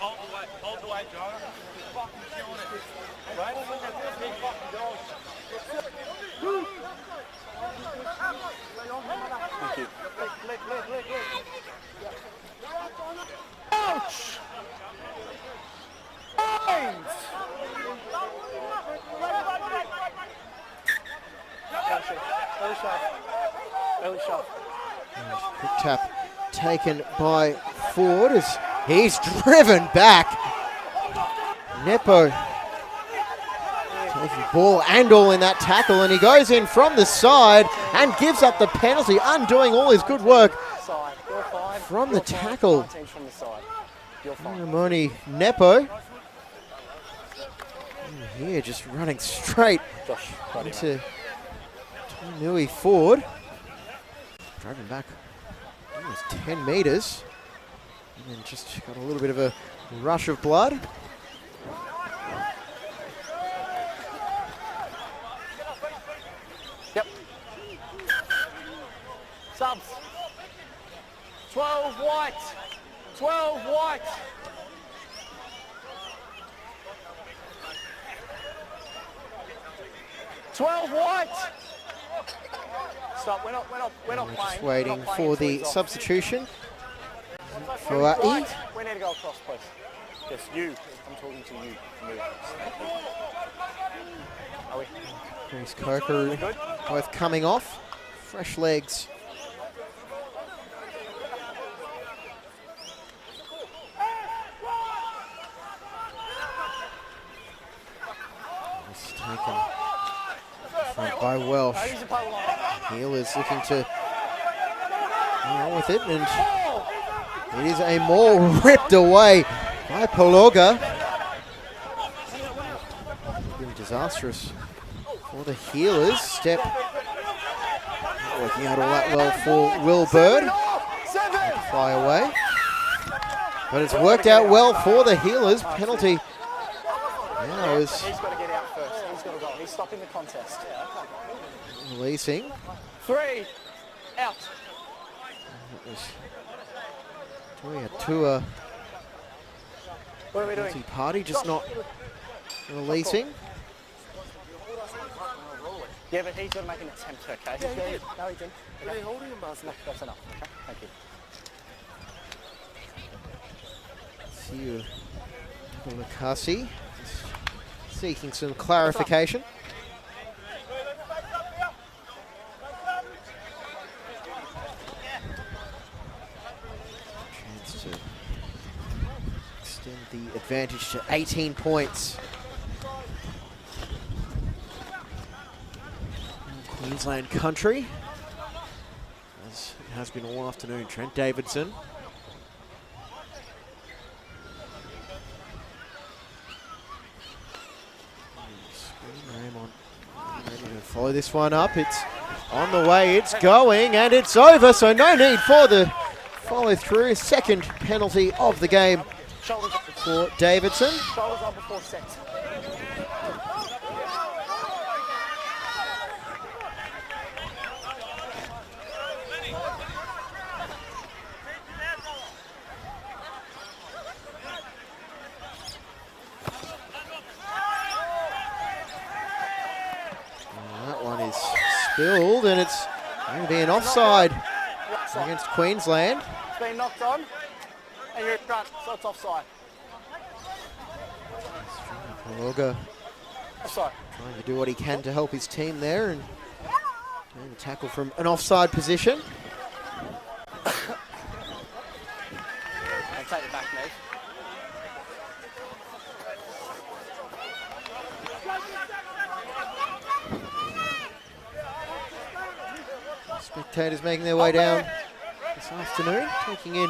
D: Hold the way, John. He's fucking killing it. Right? Big fucking goals.
C: Thank you.
D: Leg.
C: Ouch! Binds! Early shot.
A: Quick tap taken by Ford as he's driven back. Nepo Taking ball and all in that tackle, and he goes in from the side and gives up the penalty, undoing all his good work
C: Side. You're fine.
A: from
C: You're
A: the
C: fine.
A: tackle.
C: 19 from the side. You're fine.
A: Ramoni Nepo. Here, just running straight
C: Josh, got him, mate.
A: into Nui Ford. Driving back almost 10 metres. And then just got a little bit of a rush of blood.
C: Yep. Subs. 12 white. 12 white. Stop. We're not
A: We're
C: playing.
A: just
C: We're
A: waiting
C: not playing
A: for the
C: until he's off.
A: substitution.
C: So
A: For
C: right.
A: E.
C: We need to go across, please. Yes, you. I'm talking to you. Move. Are we?
A: Chris Coker
C: Good?
A: both coming off. Fresh legs. It's taken front by Welsh.
C: Use the pole line.
A: Heel is looking to go on with it, and it is a maul ripped away by Pologa. Been disastrous for the Healers. Step not working out all that well for Will Bird. Fly away. But it's worked out well for the Healers. Penalty now is
C: He's got to get out first. He's got to go. He's stopping the contest.
A: releasing.
C: 3 out.
A: That was Toya Tua
C: What are we doing?
A: penalty party, just not releasing.
C: Yeah, but he's got to make an attempt, okay?
D: Yeah, he did.
C: No, he didn't.
D: Are they holding him, Buzz?
C: No, that's enough. Okay, thank you.
A: See you, Nakasi, seeking some clarification. Chance to extend the advantage to 18 points. Queensland country, as it has been all afternoon. Trent Davidson. Ready to follow this one up. It's on the way, it's going, and it's over, so no need for the follow through. Second penalty of the game
C: Shoulders up,
A: for Davidson.
C: shoulders up before set.
A: That one is spilled, and it's going to be an offside against Queensland.
C: It's been knocked on, and you're in front, so it's offside.
A: Pologa
C: Offside.
A: trying to do what he can to help his team there, and a tackle from an offside position.
C: And take the back knee.
A: Spectators making their way down this afternoon, taking in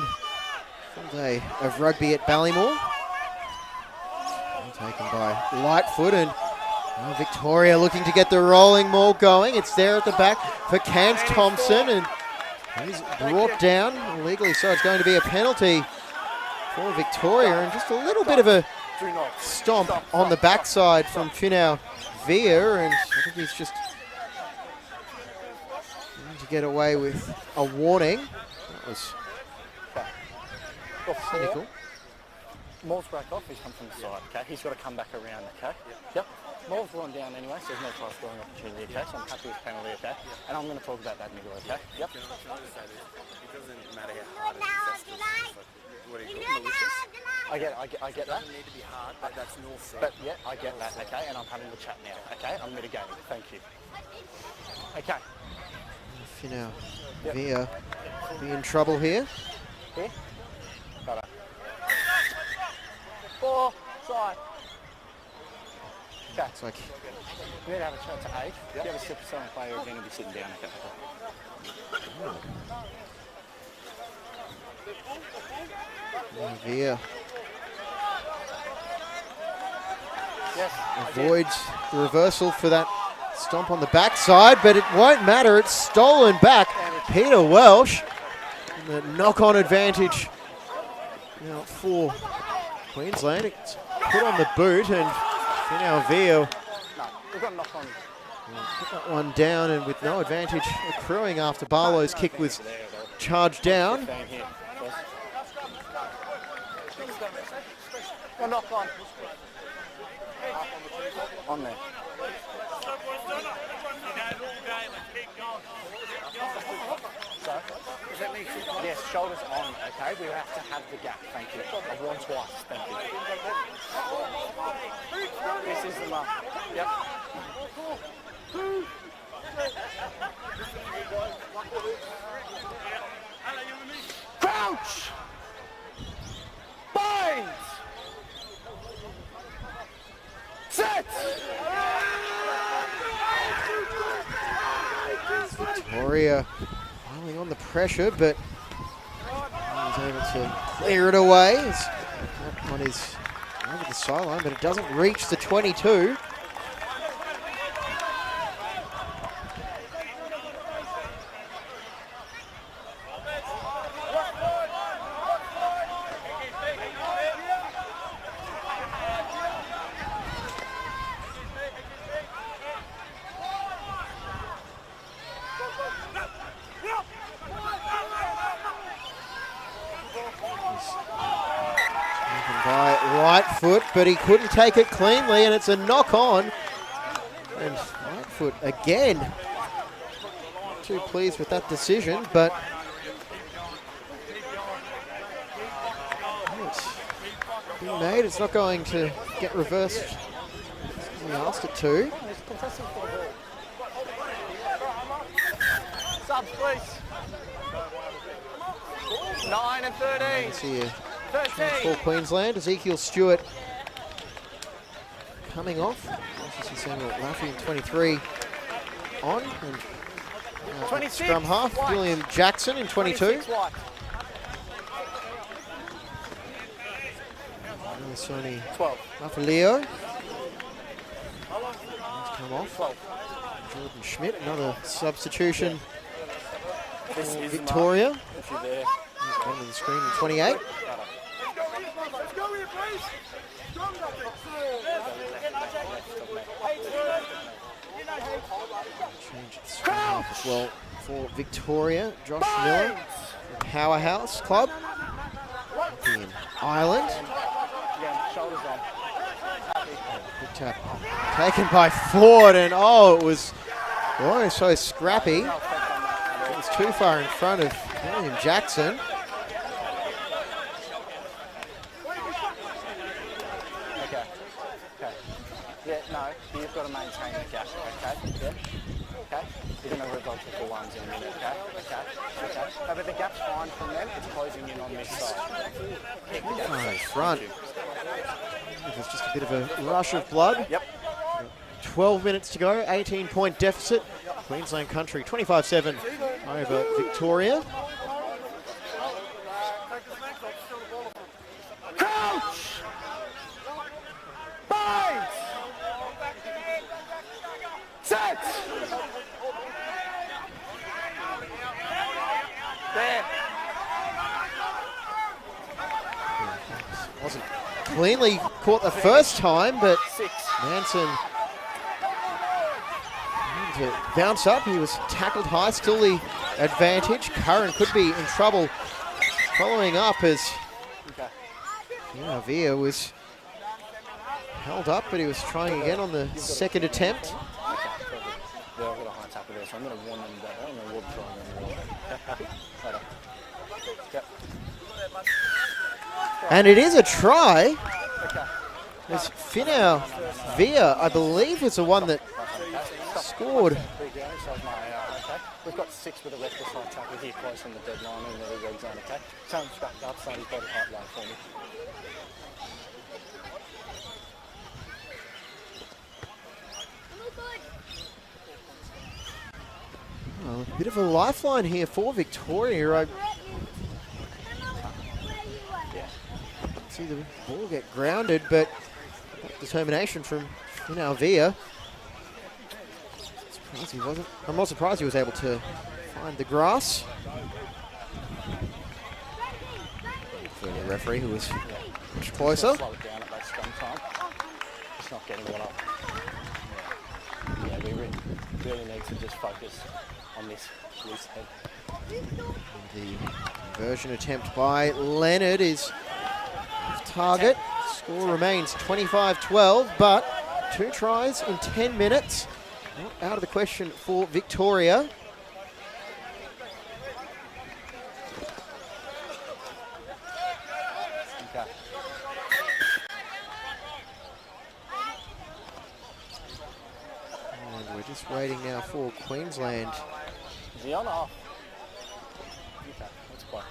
A: full day of rugby at Ballymore. Taken by Lightfoot, and Victoria looking to get the rolling maul going. It's there at the back for Cans Thompson, and he's brought down illegally, so it's going to be a penalty for Victoria, and just a little bit of a
C: Do not.
A: stomp
C: Stop,
A: on the
C: stop,
A: backside from Finau Via, and I think he's just going to get away with a warning. That was
C: Off
A: cynical.
C: Maul's break off, he's come from the side, okay? He's got to come back around, okay? Yep. Maul's gone down anyway, so there's no try scoring opportunity, okay? So I'm happy with penalty, okay? And I'm going to talk about that in a minute, okay? Yep.
D: It doesn't matter how hard it is. That's just like, what do you call it, malicious?
C: I get that.
D: Doesn't need to be hard, but that's north side.
C: But yeah, I get that, okay? And I'm having the chat now, okay? I'm mitigating. Thank you. Okay.
A: Finau
C: Yep.
A: Via be in trouble here.
C: Here. Righto. 4 side. Okay.
A: It's like
C: We need to have a chat to 8. If you have a super selling player again, he'll be sitting down. Okay.
A: Via
C: Yes.
A: avoids the reversal for that stomp on the backside, but it won't matter. It's stolen back. Peter Welsh, and the knock-on advantage now for Queensland. It's put on the boot, and Finau Via
C: No, we've got a knock on.
A: put that one down, and with no advantage accruing after Barlow's kick was charged down.
C: 15 here. Yes. A knock on. On there. So, yes, shoulders on, okay? We have to have the gap, thank you. I've won twice, thank you. This is the mark. Yep. Crouch! Bind! Set!
A: Victoria piling on the pressure, but he was able to clear it away. That one is over the sideline, but it doesn't reach the 22. By right foot, but he couldn't take it cleanly, and it's a knock on. And right foot again. Not too pleased with that decision, but it's been made. It's not going to get reversed as he asked it to.
C: Subs, please. 9 and 13.
A: Let's see here.
C: 13.
A: For Queensland, Ezekiel Stewart coming off. This is Samuel Laffey in 23 on. And
C: 26,
A: scrum half,
C: white.
A: William Jackson in 22.
C: 26 white.
A: Sony
C: 12.
A: Lafaleo. Come off.
C: 12.
A: Jordan Schmidt, another substitution
C: This
A: for
C: is the
A: Victoria.
C: mark, if you're there.
A: Bottom of the screen in 28. Change the scrum half as well for Victoria. Josh Miller, the Powerhouse Club. In Ireland.
C: Yeah, shoulders on.
A: Good tap. Taken by Ford, and oh, it was so scrappy. It was too far in front of William Jackson.
C: Okay. Okay. Yeah, no, you've got to maintain the gap, okay? Yeah. Okay? You're going to revolt for ones in a minute, okay? Okay? Okay? No, but the gap's fine from them. It's closing in on this side. Keep the gap.
A: Oh, front. It was just a bit of a rush of blood.
C: Yep.
A: 12 minutes to go, 18-point deficit. Queensland country, 25-7 over Victoria.
C: Crouch! Bind! Set! There.
A: Wasn't cleanly caught the first time, but
C: 6.
A: Manson to bounce up. He was tackled high, still the advantage. Curran could be in trouble following up as
C: Okay.
A: Via was held up, but he was trying again on the second attempt.
C: Okay, perfect. Yeah, I've got a high tackle there, so I'm going to warn them that I'm going to warp try them. Later. Yep.
A: And it is a try.
C: Okay.
A: As Finau Via, I believe, was the one that scored.
C: Okay. We've got 6 with a reckless high tackle here close on the deadline in the red zone attack. Someone's strapped up, so he's got it quite low for me.
A: bit of a lifeline here for Victoria. I see the ball get grounded, but determination from Alvia. I'm not surprised he was able to find the grass. For the referee, who was much closer.
C: Slow it down at that scrum time. It's not getting one up. Yeah, we really need to just focus on this loose head.
A: The conversion attempt by Leonard is off target. Score remains 25-12, but 2 tries in 10 minutes. Not out of the question for Victoria.
C: Okay.
A: And we're just waiting now for Queensland.
C: Is he on or off? Okay, that's quite.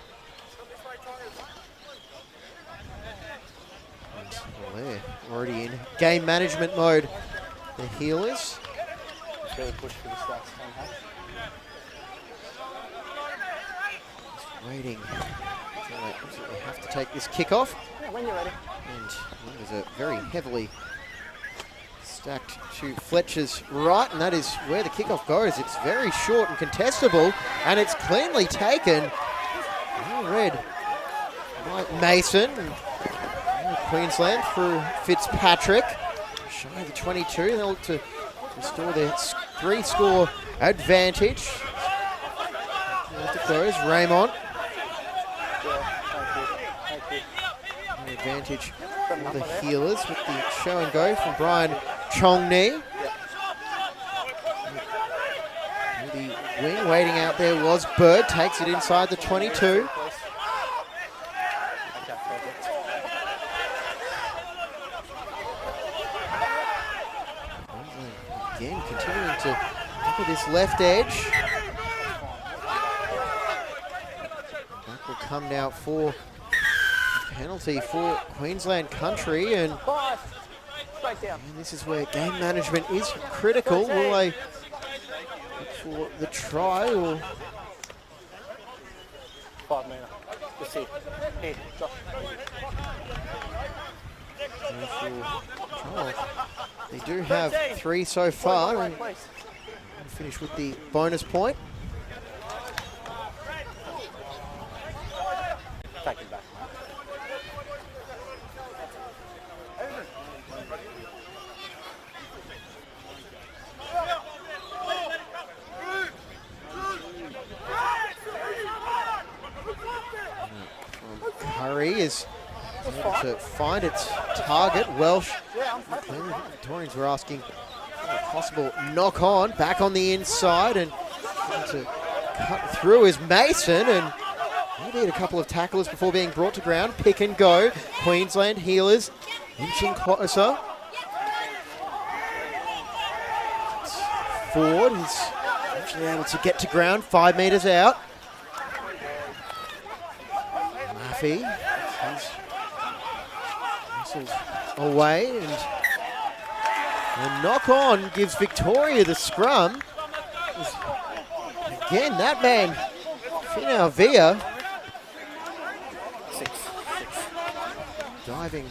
A: Well, they're already in game management mode. The Healers.
C: Really push for this last time, huh?
A: Just waiting. So they absolutely have to take this kick off.
C: Yeah, when you're ready.
A: And there's a very heavily stacked to Fletcher's right, and that is where the kickoff goes. It's very short and contestable, and it's cleanly taken. Well read by Mason. Queensland through Fitzpatrick. Shy of the 22. They'll look to restore their 3-score advantage. Off it goes, Raymond. The advantage for the Healers with the show and go from Brian Chongney. The wing waiting out there was Bird, takes it inside the 22. Again, continuing to look at this left edge. That will come now for a penalty for Queensland Country, and this is where game management is critical. Will they look for the try or?
C: 5 metre. Just here. Here, drop.
A: They do have 3 so far, and finish with the bonus point.
C: Take it back.
A: Curry is able to find its target. Welsh, Victorians were asking for a possible knock on, back on the inside, and to cut through is Mason, and maybe had a couple of tacklers before being brought to ground. Pick and go. Queensland Healers inching closer. Ford is actually able to get to ground 5 metres out. Maffey is whistled away, and a knock on gives Victoria the scrum. Again, that man, Finau Via, diving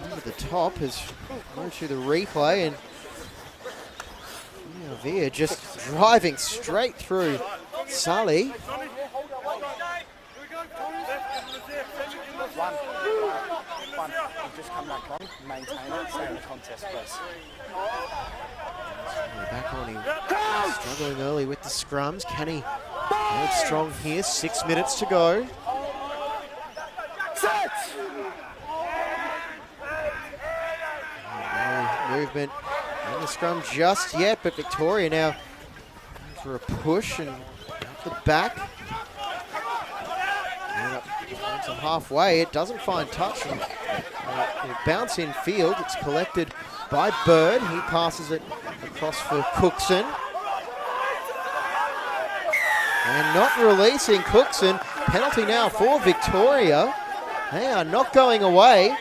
A: over the top as go to the replay, and Finau Via just driving straight through Sully.
C: One. Just come back on, maintain it, stay in the contest, please.
A: Back on him, struggling early with the scrums. Can he hold strong here? 6 minutes to go. No movement in the scrum just yet, but Victoria now for a push and up the back. To halfway, it doesn't find touch. And, bounce in field, it's collected by Bird. He passes it across for Cookson. And not releasing Cookson. Penalty now for Victoria. They are not going away.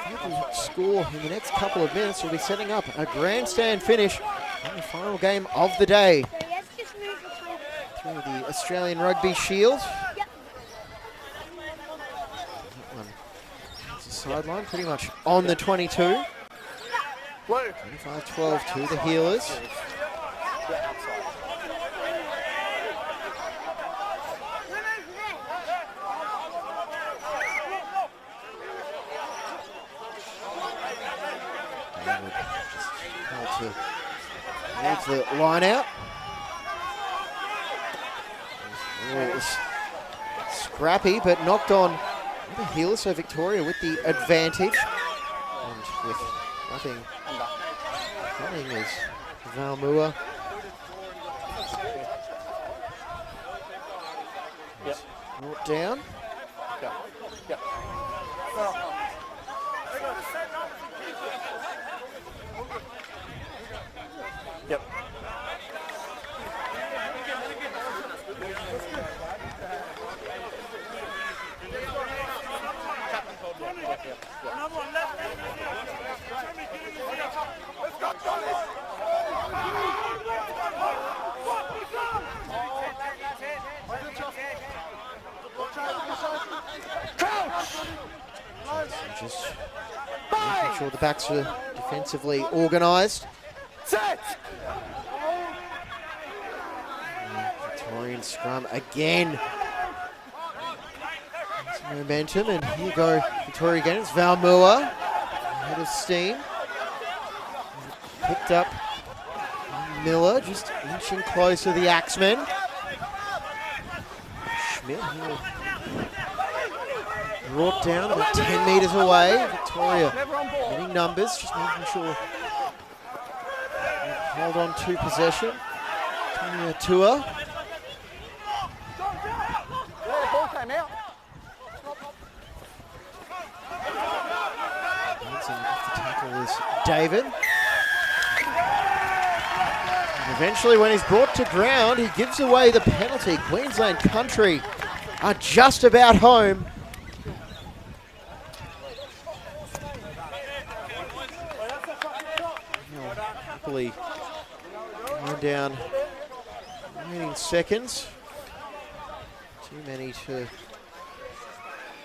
A: If they can score in the next couple of minutes, we'll be setting up a grandstand finish And the final game of the day
B: So let's just move between.
A: through the Australian Rugby Shield.
B: Yep.
A: That one is a sideline, pretty much on the 22.
C: Blue.
A: 25-12 to the Healers.
C: Yeah, outside.
A: Needs the line out. Oh, it was scrappy, but knocked on the Healers, so Victoria with the advantage. And with nothing coming is Valmua.
C: Yep.
A: Brought down.
C: Yep. Yep. Yep.
A: Just making sure the backs are defensively organised.
C: Set.
A: Victorian scrum again. Some momentum, and here go Victoria again. It's Valmua, head of steam. Picked up Miller, just inching closer to the Axemen. Schmidt here. Brought down about 10 metres away. Victoria getting numbers, just making sure they hold on to possession. Tony Atua.
C: Yeah, ball came out.
A: The tackle is David. And eventually, when he's brought to ground, he gives away the penalty. Queensland Country are just about home. Happily going down remaining seconds. Too many to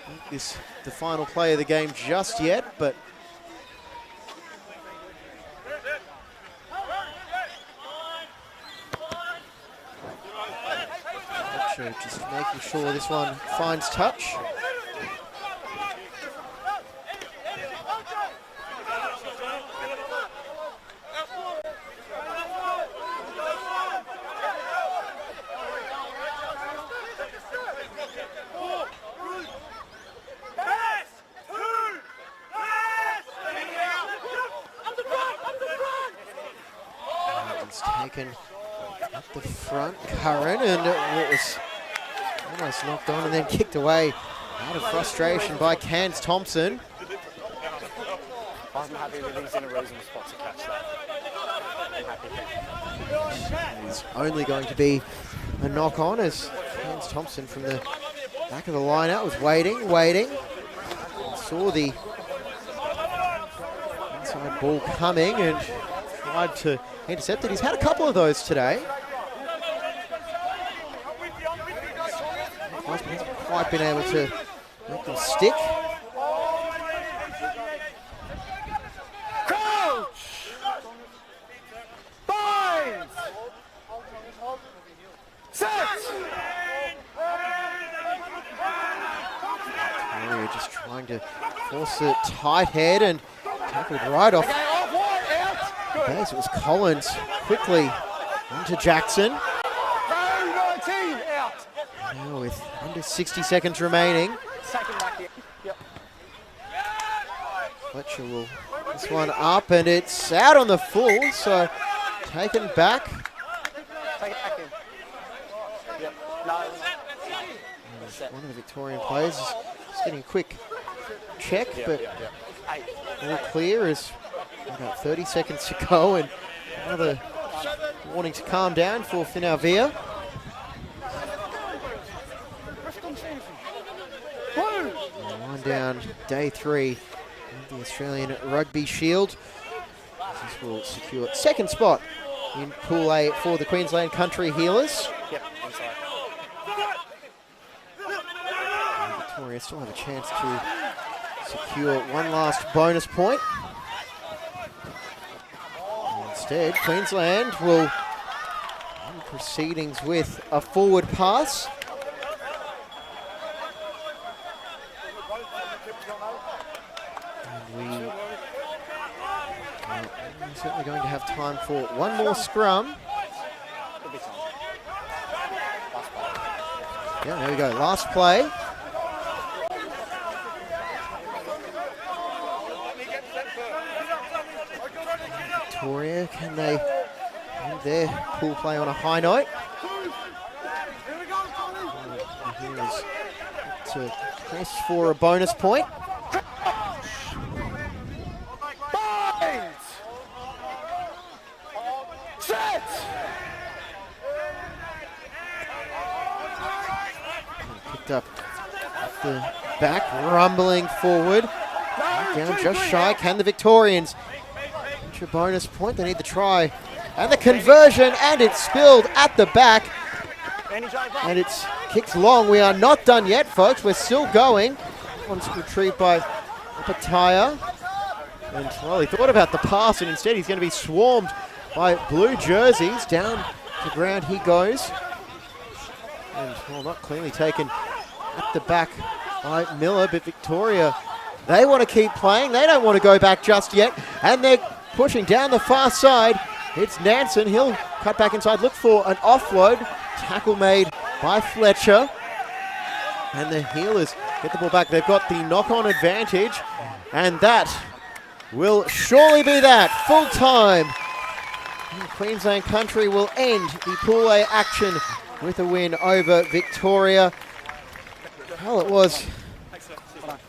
A: make this the final play of the game just yet, but just making sure this one finds touch. Taken at the front, Curran, and it was almost knocked on and then kicked away out of frustration by Cans Thompson.
C: I'm happy that he's in a reasonable spot to catch that. I'm happy.
A: It's only going to be a knock on as Cans Thompson from the back of the line out was waiting, saw the inside ball coming and tried to intercept it. He's had a couple of those today. Hasn't quite been able to make them stick.
C: Coach! Binds! Set!
A: We're just trying to force it tight head and tackled right off. As it was Collins quickly into Jackson. Now with under 60 seconds remaining.
C: Yep.
A: Fletcher will this one up and it's out on the full, so taken back.
C: Take it back in. Yep. No.
A: One of the Victorian players is getting a quick check, but all clear is about 30 seconds to go and another warning to calm down for Finavia. One down, day 3 of the Australian Rugby Shield. This will secure second spot in Pool A for the Queensland Country Healers.
C: Yep, inside.
A: Victoria still have a chance to secure one last bonus point. Instead, Queensland will end proceedings with a forward pass. And we're certainly going to have time for one more scrum.
C: Could be time. Last play.
A: Yeah, there we go. Last play. Victoria, can they end their pool play on a high note? Here's to press for a bonus point.
C: Set!
A: Picked up at the back, rumbling forward. Down just shy. Can the Victorians reach a bonus point? They need the try. And the conversion, and it's spilled at the back. And it's kicked long. We are not done yet, folks. We're still going. One's retrieved by Pataya. And, well, he thought about the pass, and instead he's going to be swarmed by blue jerseys. Down the ground he goes. And, well, not cleanly taken at the back by Miller, but Victoria, they want to keep playing. They don't want to go back just yet. And they're pushing down the far side. It's Nansen. He'll cut back inside, look for an offload. Tackle made by Fletcher. And the Healers get the ball back. They've got the knock-on advantage. And that will surely be that. Full time. And Queensland Country will end the Pool A action with a win over Victoria. Well, it was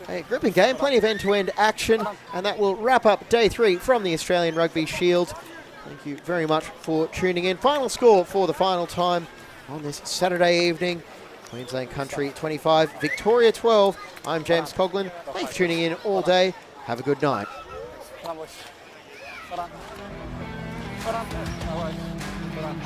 A: a gripping game, plenty of end-to-end action, and that will wrap up day 3 from the Australian Rugby Shield. Thank you very much for tuning in. Final score for the final time on this Saturday evening. Queensland Country 25, Victoria 12. I'm James Coughlin. Thanks for tuning in all day. Have a good night.
C: Well done, boys. Well done. Well done. No worries. Well done.